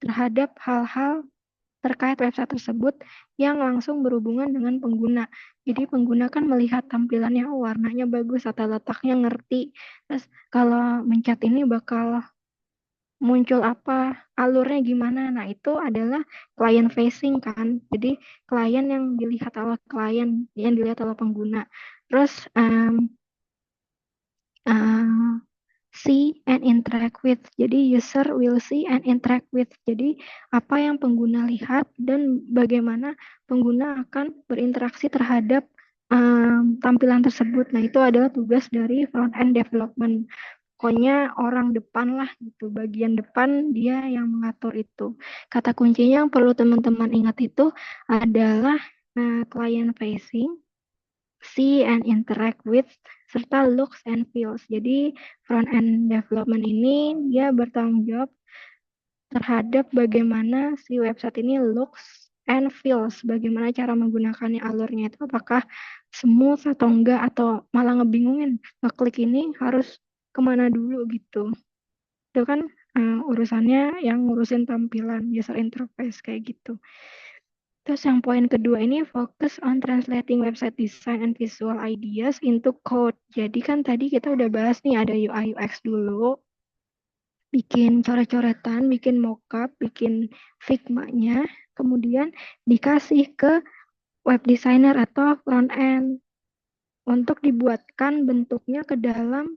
terhadap hal-hal terkait website tersebut yang langsung berhubungan dengan pengguna. Jadi pengguna kan melihat tampilannya, oh, warnanya bagus atau letaknya ngerti. Terus kalau mencet ini bakal muncul apa, alurnya gimana. Nah, itu adalah client facing kan. Jadi klien yang dilihat oleh klien, yang dilihat oleh pengguna. Terus uh, see and interact with. Jadi user will see and interact with. Jadi apa yang pengguna lihat dan bagaimana pengguna akan berinteraksi terhadap tampilan tersebut. Nah, itu adalah tugas dari front end development. Pokoknya orang depan lah gitu, bagian depan dia yang mengatur itu. Kata kuncinya yang perlu teman-teman ingat itu adalah client facing, see and interact with, serta looks and feels. Jadi front end development ini dia bertanggung jawab terhadap bagaimana si website ini looks and feels, bagaimana cara menggunakannya, alurnya itu apakah smooth atau enggak, atau malah ngebingungin ngeklik ini harus kemana dulu gitu. Itu kan urusannya yang ngurusin tampilan user interface kayak gitu. Terus yang poin kedua ini focus on translating website design and visual ideas into code. Jadi kan tadi kita udah bahas nih ada UI UX dulu, bikin coret-coretan, bikin mockup, bikin Figma-nya, kemudian dikasih ke web designer atau front end untuk dibuatkan bentuknya ke dalam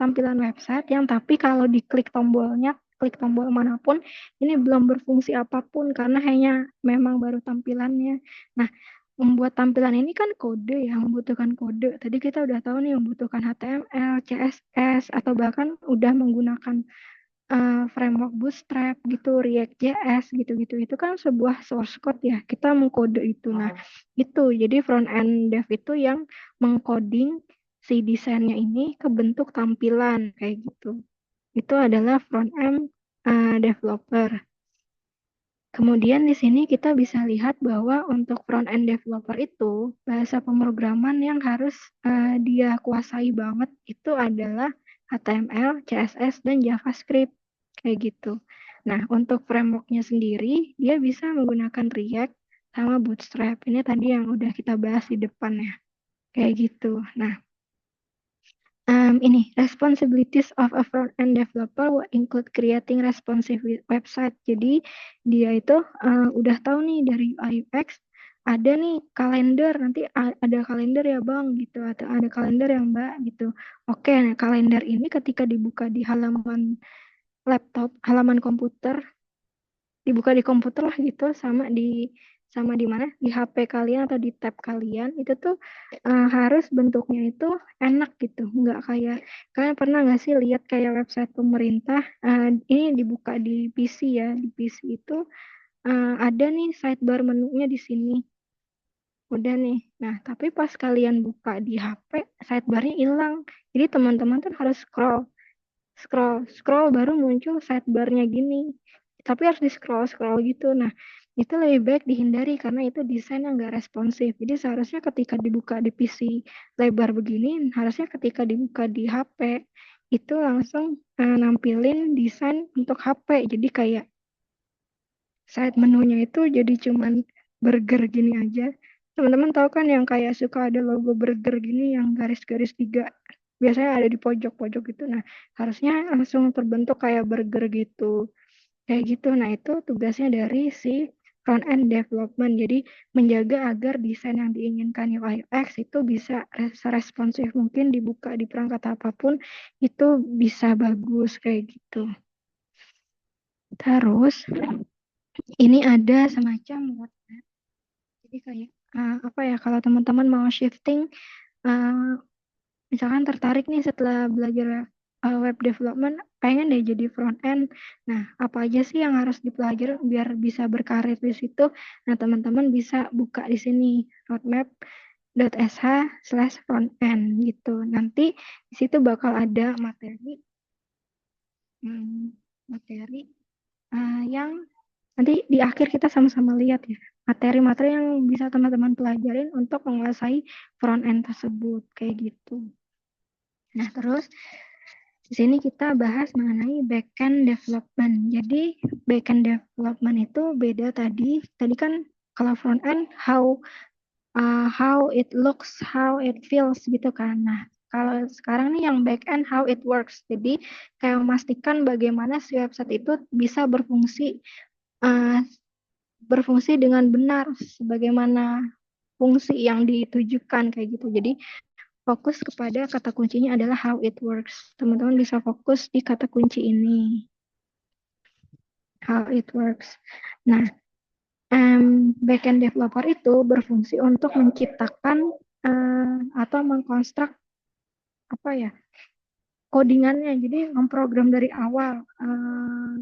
tampilan website yang tapi kalau diklik tombolnya, klik tombol manapun, ini belum berfungsi apapun karena hanya memang baru tampilannya. Nah, membuat tampilan ini kan kode ya, membutuhkan kode. Tadi kita udah tahu nih membutuhkan HTML, CSS, atau bahkan udah menggunakan framework Bootstrap gitu, React.js gitu-gitu. Itu kan sebuah source code ya, kita mengkode itu. Nah, itu jadi front end dev itu yang mengcoding si desainnya ini ke bentuk tampilan kayak gitu. Itu adalah front end developer. Kemudian di sini kita bisa lihat bahwa untuk front end developer itu bahasa pemrograman yang harus dia kuasai banget itu adalah HTML, CSS, dan JavaScript kayak gitu. Nah, untuk frameworknya sendiri dia bisa menggunakan React sama Bootstrap. Ini tadi yang udah kita bahas di depan ya, kayak gitu. Nah, ini responsibilities of a front-end developer will include creating responsive website. Jadi dia itu udah tahu nih dari UI UX ada nih kalender, nanti ada kalender ya bang gitu, atau ada kalender ya mbak gitu. Oke, nah kalender ini ketika dibuka di halaman laptop, halaman komputer, dibuka di komputer lah gitu, sama di sama di mana di HP kalian atau di tab kalian itu tuh harus bentuknya itu enak gitu, nggak kayak kalian pernah nggak sih lihat kayak website pemerintah ini dibuka di PC ya, di PC itu ada nih sidebar menunya di sini. Udah nih. Nah, tapi pas kalian buka di HP, sidebarnya hilang. Jadi teman-teman tuh harus scroll baru muncul sidebarnya gini. Tapi harus di scroll gitu. Nah, itu lebih baik dihindari karena itu desain yang nggak responsif. Jadi seharusnya ketika dibuka di PC lebar begini, harusnya ketika dibuka di HP itu langsung nampilin desain untuk HP. Jadi kayak side menunya itu jadi cuman burger gini aja. Teman-teman tahu kan yang kayak suka ada logo burger gini yang garis-garis tiga. Biasanya ada di pojok-pojok gitu. Nah, harusnya langsung terbentuk kayak burger gitu. Kayak gitu. Nah, itu tugasnya dari si front end development. Jadi menjaga agar desain yang diinginkan UI UX itu bisa responsif mungkin dibuka di perangkat apapun itu bisa bagus kayak gitu. Terus ini ada semacam roadmap. Jadi kayak apa ya kalau teman-teman mau shifting uh, misalkan tertarik nih setelah belajar web development pengen deh jadi front end. Nah, apa aja sih yang harus dipelajari biar bisa berkarir di situ? Nah, teman-teman bisa buka di sini roadmap.sh/front end gitu. Nanti di situ bakal ada materi yang nanti di akhir kita sama-sama lihat ya materi-materi yang bisa teman-teman pelajarin untuk menguasai front end tersebut kayak gitu. Nah, terus di sini kita bahas mengenai backend development. Jadi backend development itu beda tadi. Tadi kan kalau front end how it looks, how it feels gitu kan. Nah, kalau sekarang nih yang back end how it works. Jadi kayak memastikan bagaimana si website itu bisa uh, berfungsi dengan benar sebagaimana fungsi yang ditujukan kayak gitu. Jadi fokus kepada kata kuncinya adalah how it works. Teman-teman bisa fokus di kata kunci ini, how it works. Nah, backend developer itu berfungsi untuk menciptakan atau mengkonstruk apa ya codingannya. Jadi memprogram dari awal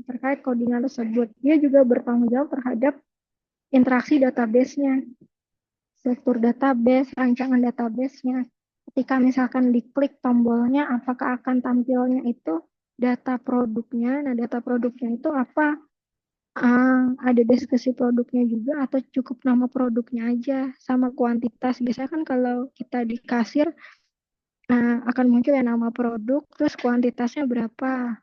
terkait codingan tersebut. Dia juga bertanggung jawab terhadap interaksi database-nya, struktur database, rancangan database-nya. Ketika misalkan diklik tombolnya, apakah akan tampilnya itu data produknya. Nah, data produknya itu apa? Ada deskripsi produknya juga atau cukup nama produknya aja sama kuantitas. Biasanya kan kalau kita di kasir akan muncul ya nama produk, terus kuantitasnya berapa.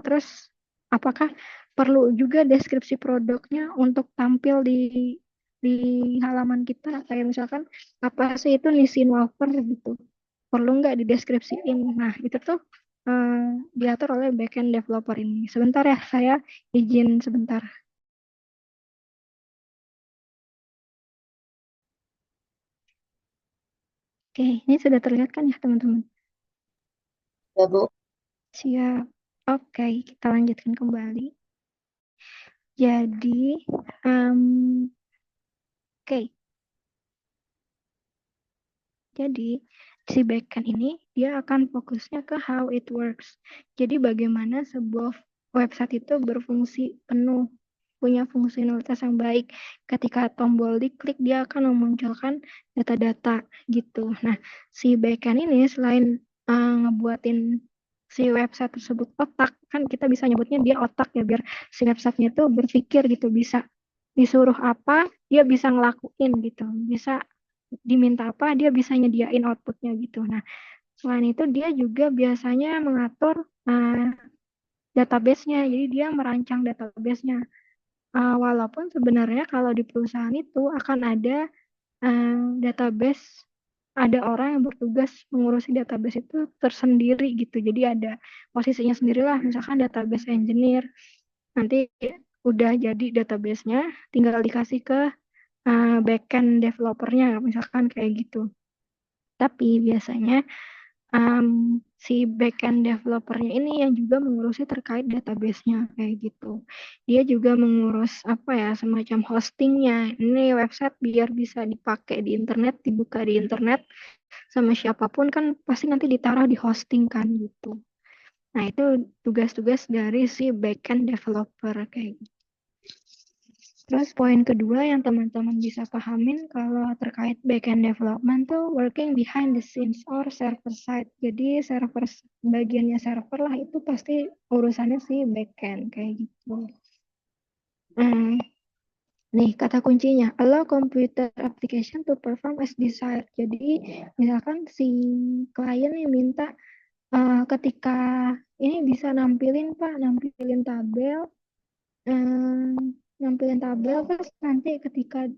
Terus apakah perlu juga deskripsi produknya untuk tampil di halaman kita kayak misalkan apa sih itu nisin wafer gitu perlu nggak dideskripsiin. Nah itu tuh diatur oleh backend developer ini. Sebentar ya saya izin sebentar. Oke, ini sudah terlihat kan ya teman-teman? Ya, Bu. Siap. Oke, kita lanjutkan kembali. Jadi, oke. Jadi, si backend ini dia akan fokusnya ke how it works. Jadi, bagaimana sebuah website itu berfungsi penuh, punya fungsionalitas yang baik. Ketika tombol diklik, dia akan memunculkan data-data gitu. Nah, si backend ini selain ngebuatin si website tersebut otak, kan kita bisa nyebutnya dia otak ya, biar si websitenya itu berpikir gitu, bisa disuruh apa, dia bisa ngelakuin gitu, bisa diminta apa dia bisa nyediain outputnya gitu. Nah, selain itu dia juga biasanya mengatur database-nya. Jadi dia merancang database-nya. Walaupun sebenarnya kalau di perusahaan itu akan ada database, ada orang yang bertugas mengurusi database itu tersendiri gitu. Jadi ada posisinya sendirilah, misalkan database engineer. Nanti udah jadi database-nya, tinggal dikasih ke backend developer-nya, misalkan kayak gitu. Tapi biasanya si backend developernya ini yang juga mengurusi terkait database-nya kayak gitu. Dia juga mengurus apa ya, semacam hostingnya. Ini website biar bisa dipakai di internet, dibuka di internet sama siapapun kan pasti nanti ditaruh di hosting kan gitu. Nah, itu tugas-tugas dari si backend developer kayak gitu. Terus poin kedua yang teman-teman bisa pahamin kalau terkait backend development tuh working behind the scenes or server side. Jadi bagiannya server lah itu pasti urusannya si backend kayak gitu. Nih kata kuncinya, allow computer application to perform as desired. Jadi misalkan si klien yang minta ketika ini bisa nampilin tabel terus nanti ketika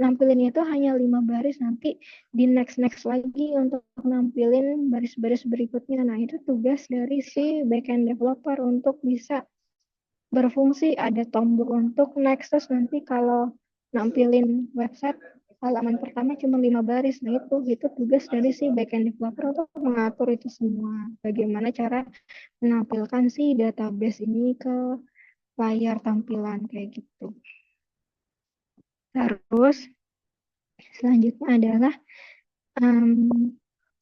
nampilin itu hanya 5 baris, nanti di next lagi untuk nampilin baris-baris berikutnya. Nah, itu tugas dari si backend developer untuk bisa berfungsi, ada tombol untuk next, terus nanti kalau nampilin website halaman pertama cuma 5 baris. Nah, itu tugas dari si backend developer untuk mengatur itu semua. Bagaimana cara menampilkan si database ini ke layar tampilan kayak gitu. Terus selanjutnya adalah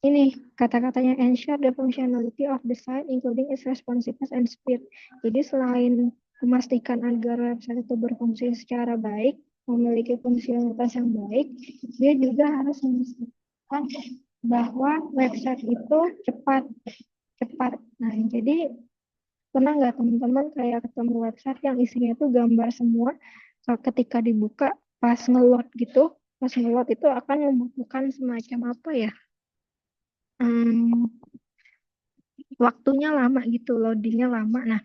ini kata-katanya ensure the functionality of the site including its responsiveness and speed. Jadi selain memastikan agar website itu berfungsi secara baik, memiliki fungsionalitas yang baik, dia juga harus memastikan bahwa website itu cepat. Nah, jadi pernah nggak teman-teman kayak ketemu website yang isinya itu gambar semua, ketika dibuka pas nge-load itu akan membutuhkan semacam apa ya, waktunya lama gitu, loadingnya lama. Nah,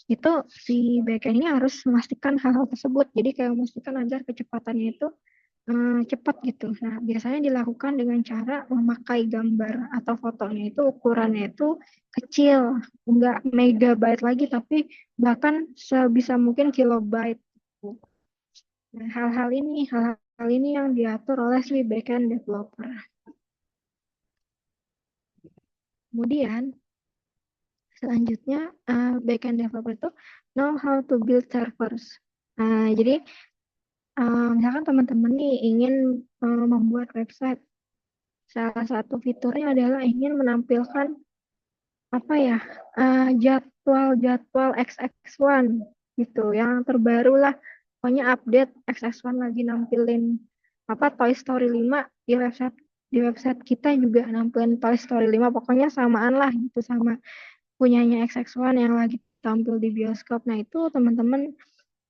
itu si backend ini harus memastikan hal-hal tersebut. Jadi kayak memastikan agar kecepatannya itu cepat gitu. Nah, biasanya dilakukan dengan cara memakai gambar atau fotonya itu ukurannya itu kecil, enggak megabyte lagi, tapi bahkan sebisa mungkin kilobyte. Nah, hal-hal ini yang diatur oleh si backend developer. Kemudian selanjutnya backend developer itu know how to build servers. Jadi misalkan teman-teman nih ingin membuat website, salah satu fiturnya adalah ingin menampilkan apa ya, jadwal XX1 gitu, yang terbaru lah. Pokoknya update XX1 lagi nampilin apa Toy Story 5 di website kita juga nampilin Toy Story 5, pokoknya samaan lah gitu sama punyanya XX1 yang lagi tampil di bioskop. Nah, itu teman-teman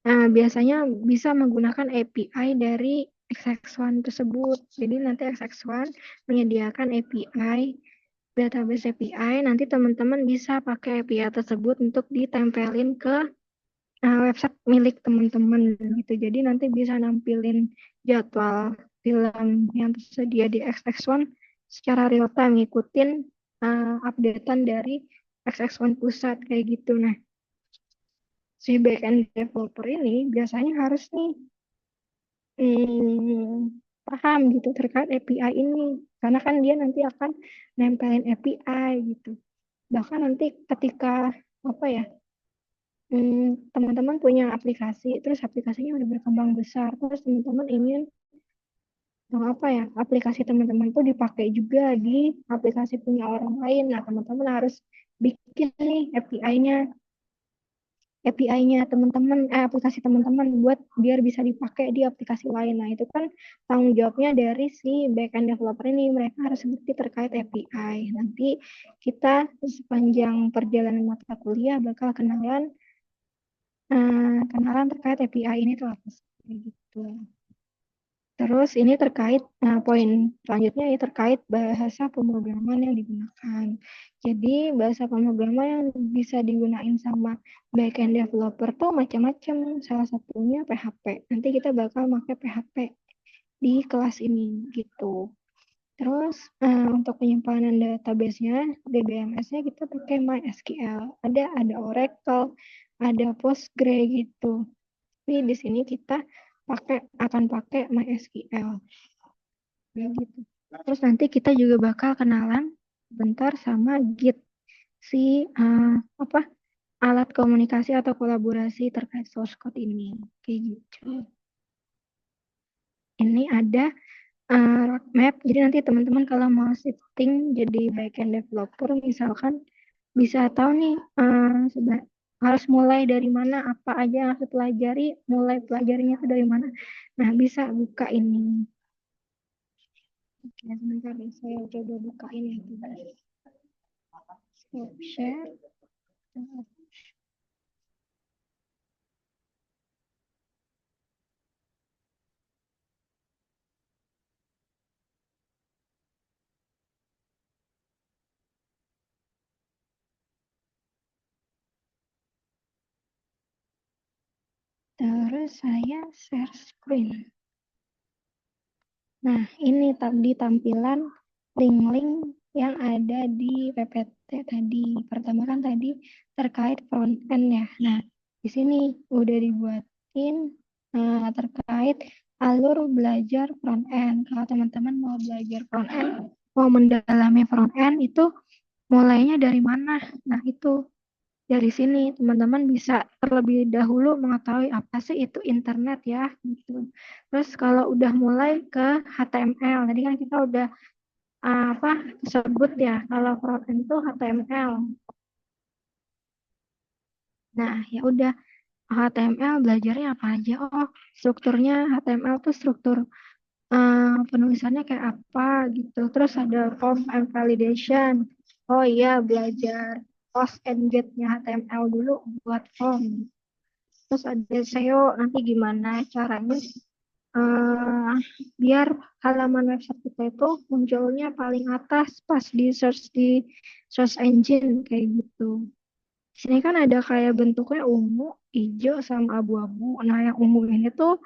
biasanya bisa menggunakan API dari XX1 tersebut. Jadi nanti XX1 menyediakan API, database API, nanti teman-teman bisa pakai API tersebut untuk ditempelin ke website milik teman-teman gitu. Jadi nanti bisa nampilin jadwal film yang tersedia di XX1 secara real time, ngikutin updatean dari XX1 pusat kayak gitu. Nah, si backend developer ini biasanya harus nih paham gitu terkait API ini, karena kan dia nanti akan nempelin API gitu. Bahkan nanti ketika apa ya, teman-teman punya aplikasi, terus aplikasinya udah berkembang besar, terus teman-teman ingin apa ya, aplikasi teman-teman tuh dipakai juga di aplikasi punya orang lain. Nah, teman-teman harus bikin nih API-nya teman-teman, aplikasi teman-teman buat biar bisa dipakai di aplikasi lain. Nah, itu kan tanggung jawabnya dari si backend developer ini. Mereka harus ngerti terkait API. Nanti kita sepanjang perjalanan mata kuliah bakal kenalan terkait API ini tuh apa sih gitu. Terus ini terkait poin selanjutnya ini terkait bahasa pemrograman yang digunakan. Jadi bahasa pemrograman yang bisa digunain sama backend developer tuh macam-macam. Salah satunya PHP. Nanti kita bakal pakai PHP di kelas ini gitu. Terus untuk penyimpanan database-nya, DBMS-nya kita pakai MySQL. Ada Oracle, ada Postgre gitu. Tapi di sini kita akan pakai MySQL. Gitu. Terus nanti kita juga bakal kenalan bentar sama Git si alat komunikasi atau kolaborasi terkait source code ini kayak gitu. Ini ada roadmap, jadi nanti teman-teman kalau mau shifting jadi backend developer misalkan bisa tahu nih harus mulai dari mana, apa aja yang harus pelajari, mulai pelajarinya itu dari mana. Nah, bisa buka ini. Oke, sebentar deh, saya coba bukain ya. Stop share. Terus saya share screen. Nah, ini di tampilan link-link yang ada di PPT tadi. Pertama kan tadi terkait front end ya. Nah, di sini udah dibuatin terkait alur belajar front end. Kalau teman-teman mau belajar front end, mau mendalami front end itu mulainya dari mana? Nah, itu dari sini teman-teman bisa terlebih dahulu mengetahui apa sih itu internet ya gitu. Terus kalau udah mulai ke HTML, tadi kan kita udah apa sebut ya kalau frontend itu HTML. Nah, ya udah HTML belajarnya apa aja? Oh, strukturnya HTML tuh struktur penulisannya kayak apa gitu. Terus ada form and validation. Oh iya, belajar post and get-nya HTML dulu buat form. Terus ada SEO, nanti gimana caranya eh biar halaman website kita itu munculnya paling atas pas di search di search engine kayak gitu. Di sini kan ada kayak bentuknya ungu, hijau, sama abu-abu. Nah, yang ungu ini tuh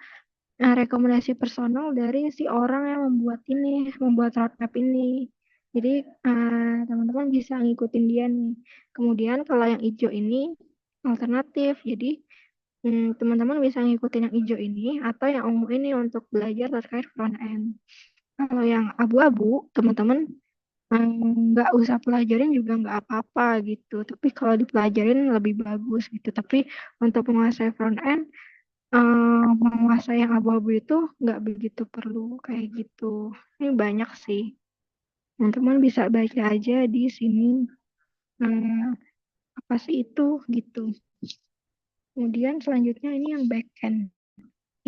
rekomendasi personal dari si orang yang membuat roadmap ini. Jadi teman-teman bisa ngikutin dia nih. Kemudian kalau yang hijau ini alternatif. Jadi teman-teman bisa ngikutin yang hijau ini atau yang ungu ini untuk belajar terkait front end. Kalau yang abu-abu, teman-teman nggak usah pelajarin juga nggak apa-apa gitu. Tapi kalau dipelajarin lebih bagus gitu. Tapi untuk menguasai front end, menguasai yang abu-abu itu nggak begitu perlu kayak gitu. Ini banyak sih. Teman-teman bisa baca aja di sini eh, apa sih itu gitu. Kemudian selanjutnya ini yang backend.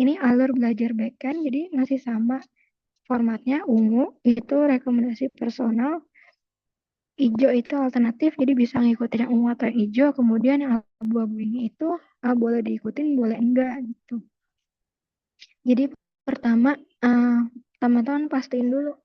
Ini alur belajar backend, jadi masih sama formatnya. Ungu itu rekomendasi personal, hijau itu alternatif, jadi bisa ngikutin yang ungu atau yang hijau. Kemudian yang abu-abu ini itu boleh diikutin, boleh enggak gitu. Jadi pertama teman-teman pastiin dulu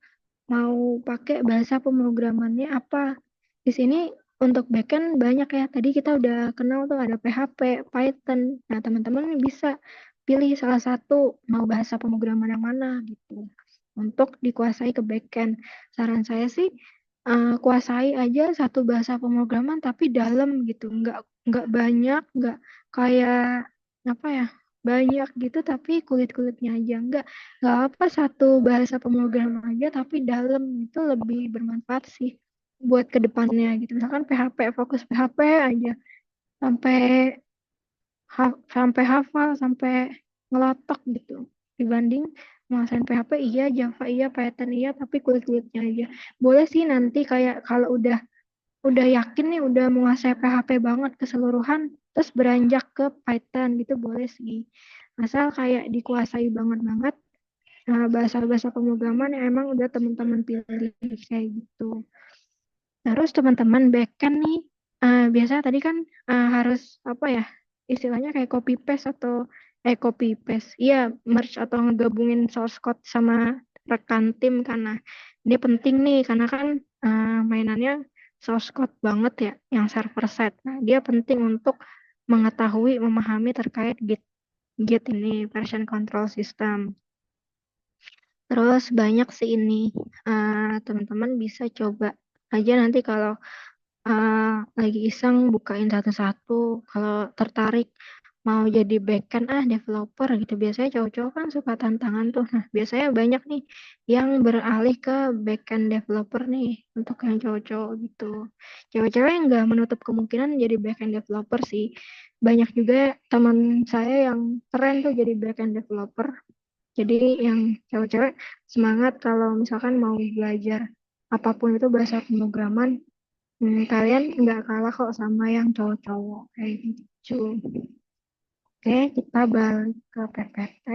mau pakai bahasa pemrogramannya apa. Di sini untuk backend banyak ya. Tadi kita udah kenal tuh ada PHP, Python. Nah, teman-teman bisa pilih salah satu mau bahasa pemrograman yang mana gitu untuk dikuasai ke backend. Saran saya sih kuasai aja satu bahasa pemrograman tapi dalam gitu. Nggak banyak, nggak kayak apa ya? Banyak gitu tapi kulit-kulitnya aja nggak apa satu bahasa pemrograman aja tapi dalam itu lebih bermanfaat sih buat kedepannya gitu. Misalkan PHP, fokus PHP aja sampai sampai hafal, sampai ngelotok gitu. Dibanding menguasain PHP iya, Java iya, Python iya, tapi kulit-kulitnya aja. Boleh sih nanti kayak kalau udah yakin nih udah menguasai PHP banget keseluruhan, terus beranjak ke Python gitu boleh sih. Asal kayak dikuasai banget-banget bahasa-bahasa pemrograman yang emang udah teman-teman pilih kayak gitu. Terus teman-teman backend nih, biasanya tadi kan harus apa ya, istilahnya kayak copy paste atau copy paste, iya merge atau ngegabungin source code sama rekan tim karena ini penting nih karena kan mainannya source code banget ya, yang server side. Nah, dia penting untuk mengetahui, memahami terkait Git ini version control system. Terus banyak sih ini teman-teman bisa coba aja nanti kalau lagi iseng bukain satu-satu kalau tertarik mau jadi backend developer gitu. Biasanya cowok-cowok kan suka tantangan tuh. Nah, biasanya banyak nih yang beralih ke backend developer nih untuk yang cowok-cowok gitu. Cewek-cewek nggak menutup kemungkinan jadi backend developer sih. Banyak juga teman saya yang keren tuh jadi backend developer. Jadi yang cewek-cewek semangat kalau misalkan mau belajar apapun itu bahasa pemrograman, kalian nggak kalah kok sama yang cowok-cowok kayak gitu. Oke, kita balik ke PPT.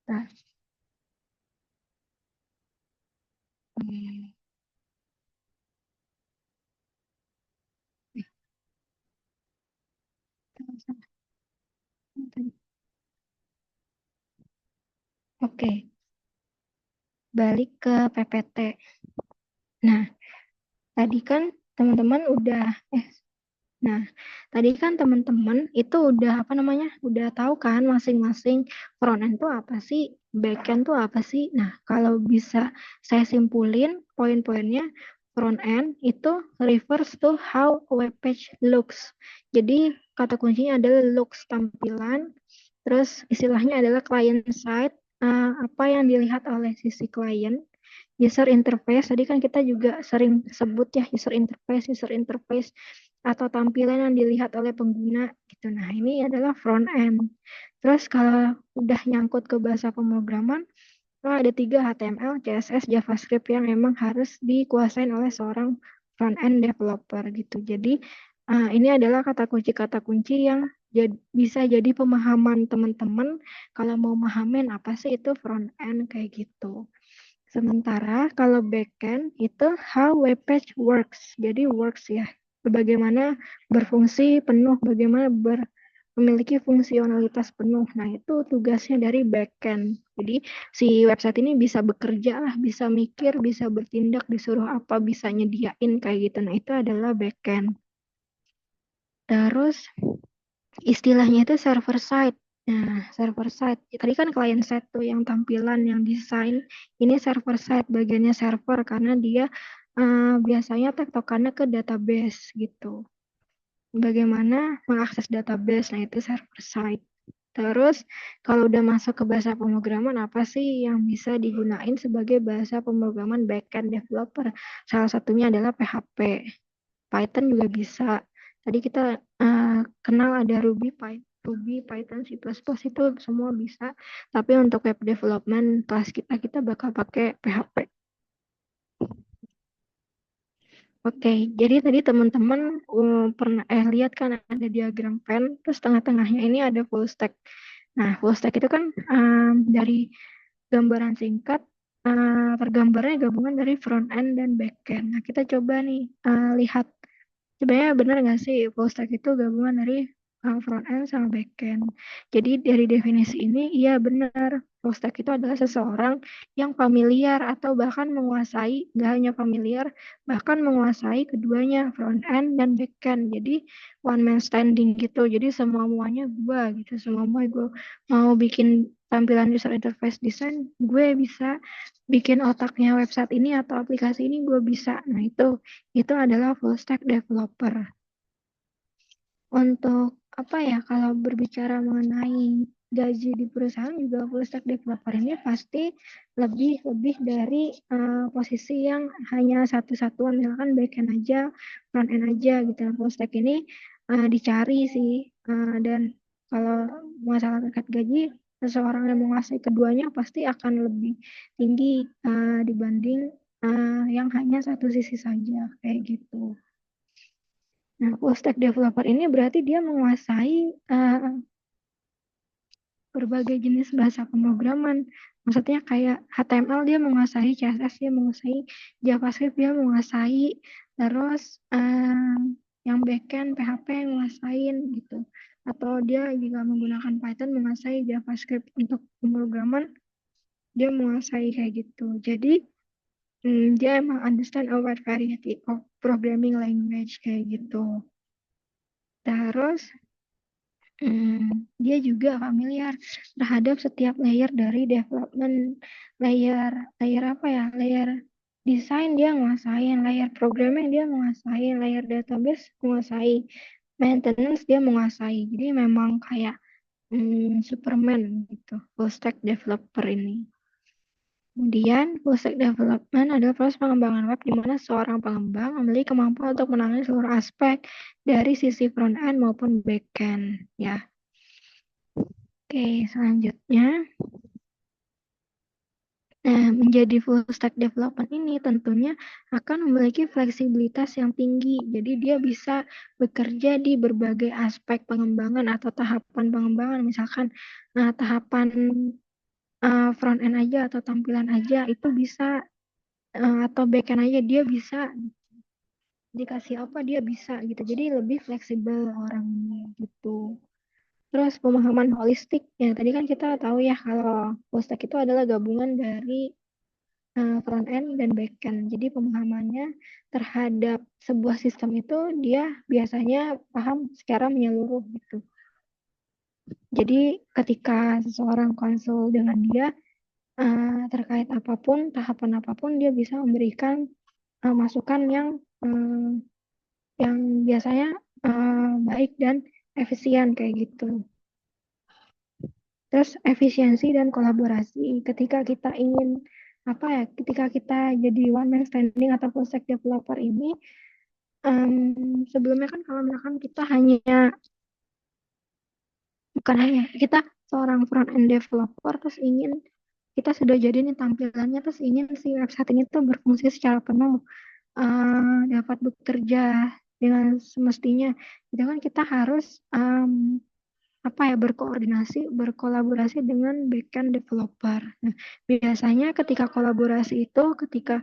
Nah, hmm, Oke, balik ke PPT. Nah, tadi kan teman-teman udah Nah, tadi kan teman-teman itu udah apa namanya? Udah tahu kan masing-masing front end tuh apa sih, back end tuh apa sih? Nah, kalau bisa saya simpulin poin-poinnya, front end itu refers to how a web page looks. Jadi kata kuncinya adalah looks, tampilan. Terus istilahnya adalah client side, apa yang dilihat oleh sisi klien. User interface, tadi kan kita juga sering sebut ya user interface atau tampilan yang dilihat oleh pengguna gitu. Nah, ini adalah front end. Terus kalau udah nyangkut ke bahasa pemrograman, ada 3 HTML, CSS, JavaScript yang memang harus dikuasain oleh seorang front end developer gitu. Jadi ini adalah kata kunci yang bisa jadi pemahaman teman-teman kalau mau memahamin apa sih itu front end kayak gitu. Sementara kalau backend itu how web page works. Jadi works ya, bagaimana berfungsi penuh, bagaimana memiliki fungsionalitas penuh. Nah, itu tugasnya dari backend. Jadi si website ini bisa bekerja lah, bisa mikir, bisa bertindak, disuruh apa, bisa nyediain kayak gitu. Nah, itu adalah backend. Terus istilahnya itu server side. Nah, server side. Tadi kan client side tuh yang tampilan, yang desain. Ini server side, bagiannya server karena dia biasanya tektokannya ke database gitu. Bagaimana mengakses database, nah itu server side. Terus kalau udah masuk ke bahasa pemrograman, apa sih yang bisa digunain sebagai bahasa pemrograman backend developer? Salah satunya adalah PHP. Python juga bisa. Tadi kita kenal ada Ruby, Python, C++ itu semua bisa. Tapi untuk web development kelas kita bakal pakai PHP. Oke, jadi tadi teman-teman pernah lihat kan ada diagram pen, terus tengah-tengahnya ini ada full stack. Nah, full stack itu kan dari gambaran singkat tergambarnya gabungan dari front end dan back end. Nah, kita coba nih lihat sebenarnya benar nggak sih full stack itu gabungan dari front end sama back end. Jadi dari definisi ini, iya benar. Full stack itu adalah seseorang yang familiar atau bahkan menguasai, nggak hanya familiar, bahkan menguasai keduanya, front end dan back end. Jadi one man standing gitu. Jadi semua-muanya gue gitu. Semua gue mau bikin tampilan user interface design, gue bisa bikin otaknya website ini atau aplikasi ini gue bisa. Nah, itu adalah full stack developer. Untuk apa ya, kalau berbicara mengenai gaji di perusahaan juga full stack developer ini pasti lebih dari posisi yang hanya satu satuan, misalkan backend aja, front end aja gitu. Full stack ini dicari sih, dan kalau masalah terkait gaji, seseorang yang menguasai keduanya pasti akan lebih tinggi dibanding yang hanya satu sisi saja kayak gitu. Nah, full stack developer ini berarti dia menguasai berbagai jenis bahasa pemrograman. Maksudnya kayak HTML dia menguasai, CSS dia menguasai, JavaScript dia menguasai, terus yang backend PHP yang menguasain gitu. Atau dia juga menggunakan Python menguasai JavaScript untuk pemrograman, dia menguasai kayak gitu. Jadi dia emang understand a wide variety of programming language kayak gitu. Terus dia juga familiar terhadap setiap layer dari development, layer apa ya, layer desain dia menguasain, layer programming dia menguasain, layer database menguasai, maintenance dia menguasai. Jadi memang kayak Superman gitu, full stack developer ini. Kemudian, full stack development adalah proses pengembangan web di mana seorang pengembang memiliki kemampuan untuk menangani seluruh aspek dari sisi front end maupun back end. Ya, oke, selanjutnya. Nah, menjadi full stack development ini tentunya akan memiliki fleksibilitas yang tinggi. Jadi dia bisa bekerja di berbagai aspek pengembangan atau tahapan pengembangan. Misalkan tahapan front end aja atau tampilan aja itu bisa atau back end aja dia bisa dikasih apa dia bisa gitu. Jadi lebih fleksibel orangnya gitu. Terus pemahaman holistik. Ya, tadi kan kita tahu ya kalau full stack itu adalah gabungan dari front end dan back end. Jadi pemahamannya terhadap sebuah sistem itu dia biasanya paham secara menyeluruh gitu. Jadi ketika seseorang konsul dengan dia terkait apapun, tahapan apapun, dia bisa memberikan masukan yang biasanya baik dan efisien kayak gitu. Terus efisiensi dan kolaborasi. Ketika kita ingin apa ya, ketika kita jadi one man standing atau full stack developer ini, sebelumnya kan kalau misalkan kita bukan hanya kita seorang front end developer terus ingin kita sudah jadi nih tampilannya terus ingin si website ini tuh berfungsi secara penuh, dapat bekerja dengan semestinya, itu kan kita harus berkolaborasi dengan backend developer. Nah, biasanya ketika kolaborasi itu ketika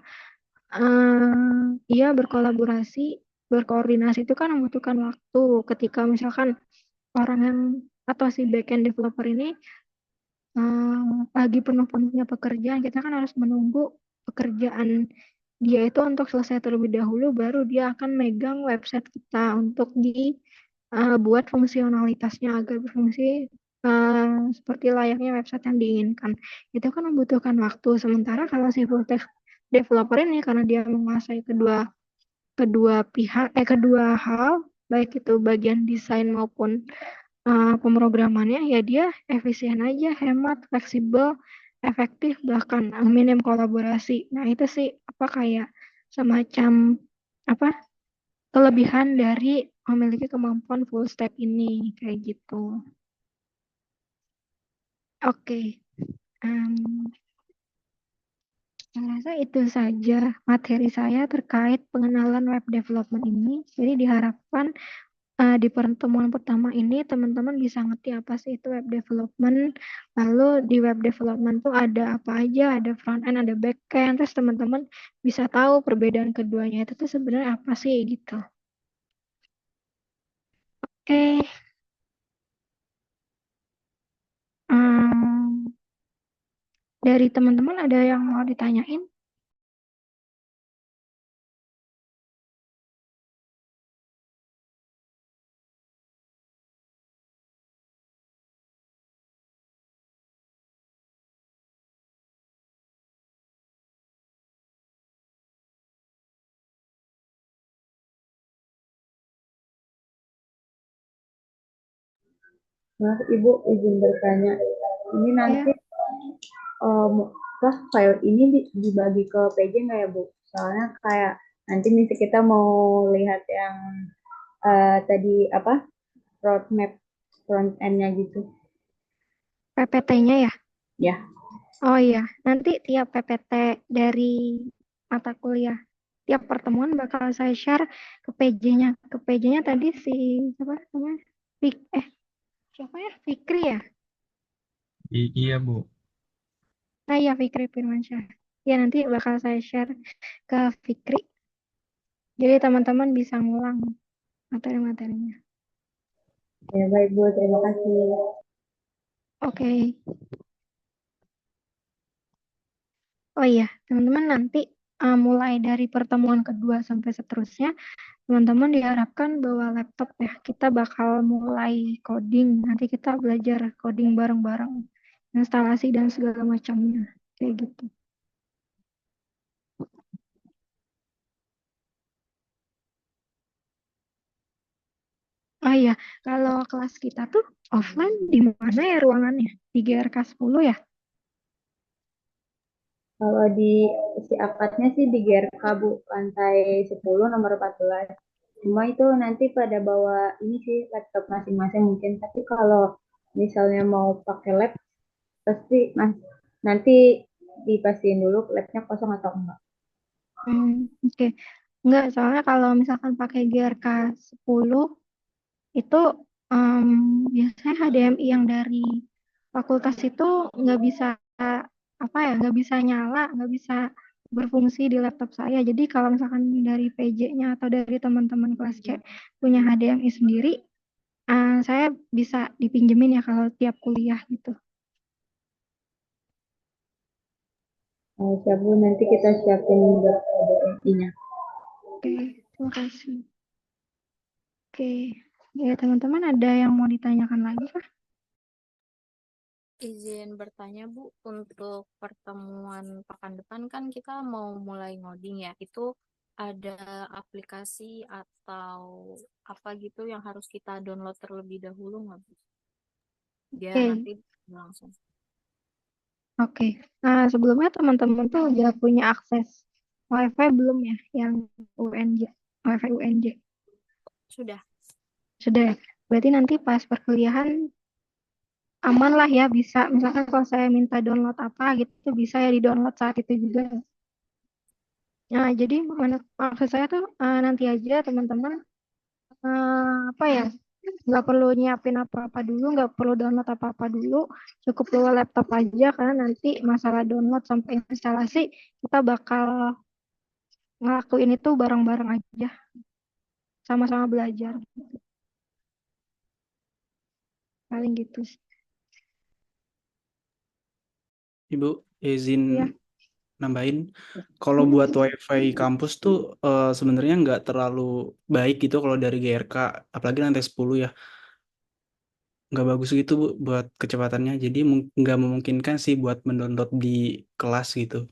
ia berkoordinasi itu kan membutuhkan waktu. Ketika misalkan orang yang atau si backend developer ini lagi penuh-penuhnya pekerjaan, kita kan harus menunggu pekerjaan dia itu untuk selesai terlebih dahulu, baru dia akan megang website kita untuk dibuat fungsionalitasnya agar berfungsi seperti layaknya website yang diinginkan. Itu kan membutuhkan waktu. Sementara kalau si full stack developer ini karena dia menguasai kedua hal, baik itu bagian desain maupun pemrogramannya, ya dia efisien aja, hemat, fleksibel, efektif, bahkan minim kolaborasi. Nah, itu sih apa kayak semacam apa kelebihan dari memiliki kemampuan full stack ini kayak gitu. Oke, em, saya rasa itu saja materi saya terkait pengenalan web development ini. Jadi diharapkan di pertemuan pertama ini teman-teman bisa ngerti apa sih itu web development. Lalu di web development tuh ada apa aja, ada front end, ada back end. Terus teman-teman bisa tahu perbedaan keduanya itu tuh sebenarnya apa sih gitu. Oke, em, dari teman-teman ada yang mau ditanyain? Maaf Ibu, izin bertanya. Ini nanti Ya, file ini dibagi ke PJ nggak ya Bu? Soalnya kayak nanti misi kita mau lihat yang tadi apa roadmap front end-nya gitu. PPT-nya ya? Ya, Oh iya, nanti tiap PPT dari mata kuliah, tiap pertemuan bakal saya share ke PJ-nya. Ke PJ-nya tadi si siapa namanya? Siapa ya? Fikri ya? Iya, Bu. Nah ya Fikri Firmansyah. Ya nanti bakal saya share ke Fikri. Jadi teman-teman bisa ngulang materi-materinya. ya baik Bu, terima kasih. Oke. Oh iya, teman-teman nanti mulai dari pertemuan kedua sampai seterusnya, teman-teman diharapkan bawa laptop ya. Kita bakal mulai coding. Nanti kita belajar coding bareng-bareng, instalasi dan segala macamnya. Kayak gitu. Oh iya, kalau kelas kita tuh offline di mana ya ruangannya? Di GRK 10 ya? Kalau di si akadnya sih di GRK Bu, lantai 10 nomor 14. Cuma itu nanti pada bawa ini sih laptop masing-masing mungkin. Tapi kalau misalnya mau pakai lab, pasti nanti dipastiin dulu labnya kosong atau enggak. Oke. Enggak, soalnya kalau misalkan pakai GRK 10 itu em, biasanya HDMI yang dari fakultas itu nggak bisa apa ya, nggak bisa nyala, nggak bisa berfungsi di laptop saya. Jadi kalau misalkan dari PJ-nya atau dari teman-teman kelas C punya HDMI sendiri, saya bisa dipinjemin ya kalau tiap kuliah gitu. Siap Bu, nanti kita siapin buat DNI-nya. Oke, terima kasih. Oke, ya teman-teman ada yang mau ditanyakan lagi kah? Izin bertanya Bu, untuk pertemuan pekan depan kan kita mau mulai ngoding ya. Itu ada aplikasi atau apa gitu yang harus kita download terlebih dahulu nggak Bu? Biar Oke, nanti langsung. oke. Nah, sebelumnya teman-teman tuh udah punya akses WiFi belum ya, yang UNJ, WiFi UNJ? Sudah. Sudah ya? Berarti nanti pas perkuliahan aman lah ya, bisa misalkan kalau saya minta download apa gitu bisa ya di-download saat itu juga. Nah, jadi maksud saya tuh nanti aja teman-teman apa ya, nggak perlu nyiapin apa-apa dulu, nggak perlu download apa-apa dulu, cukup bawa laptop aja karena nanti masalah download sampai instalasi kita bakal ngelakuin itu bareng-bareng aja, sama-sama belajar, paling gitu sih. Ibu, izin Iya. nambahin, kalau buat WiFi kampus tuh sebenarnya nggak terlalu baik gitu kalau dari GRK, apalagi lantai 10 ya. Nggak bagus gitu Bu buat kecepatannya, jadi nggak memungkinkan sih buat mendownload di kelas gitu.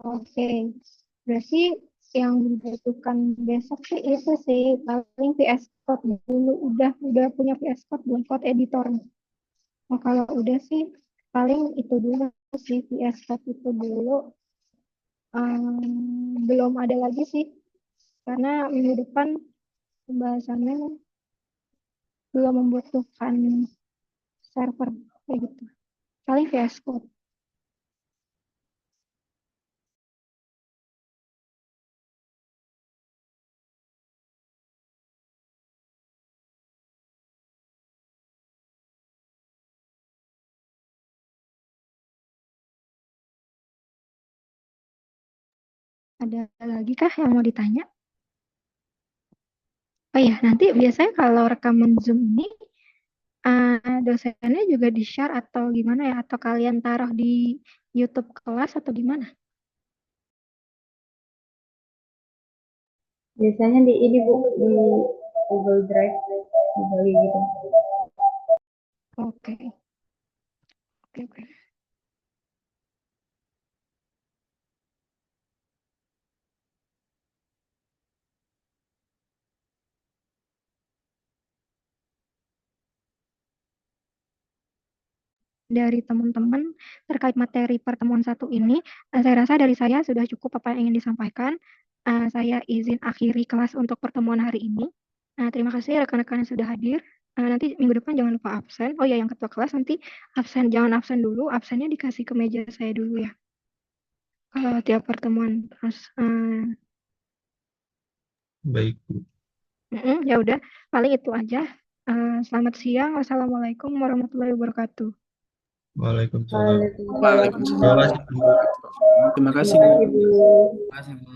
Oke, berarti yang dibutuhkan besok sih itu sih paling VS Code dulu, udah punya VS Code belum, code editornya. Oh, kalau udah sih paling itu dulu sih, VS Code itu dulu. Belum ada lagi sih karena minggu depan pembahasannya belum membutuhkan server kayak gitu. Paling VS Code. Ada lagi kah yang mau ditanya? Oh iya, nanti biasanya kalau rekaman Zoom ini dosennya juga di-share atau gimana ya? Atau kalian taruh di YouTube kelas atau gimana? Biasanya di ini Bu, di Google Drive, dibagi gitu. Oke, oke, oke. Dari teman-teman terkait materi pertemuan satu ini, saya rasa dari saya sudah cukup apa yang ingin disampaikan. Saya izin akhiri kelas untuk pertemuan hari ini. Terima kasih rekan-rekan yang sudah hadir. Nanti minggu depan jangan lupa absen. Oh ya, yang ketua kelas nanti absen, jangan absen dulu. Absennya dikasih ke meja saya dulu ya. Kalau tiap pertemuan terus, Baik, Bu. ya udah, paling itu aja. Selamat siang. Wassalamualaikum warahmatullahi wabarakatuh. Waalaikumsalam. Waalaikumsalam. Terima kasih, Bu. Terima kasih Terima Bu. kasih Bu. Terima kasih Bu.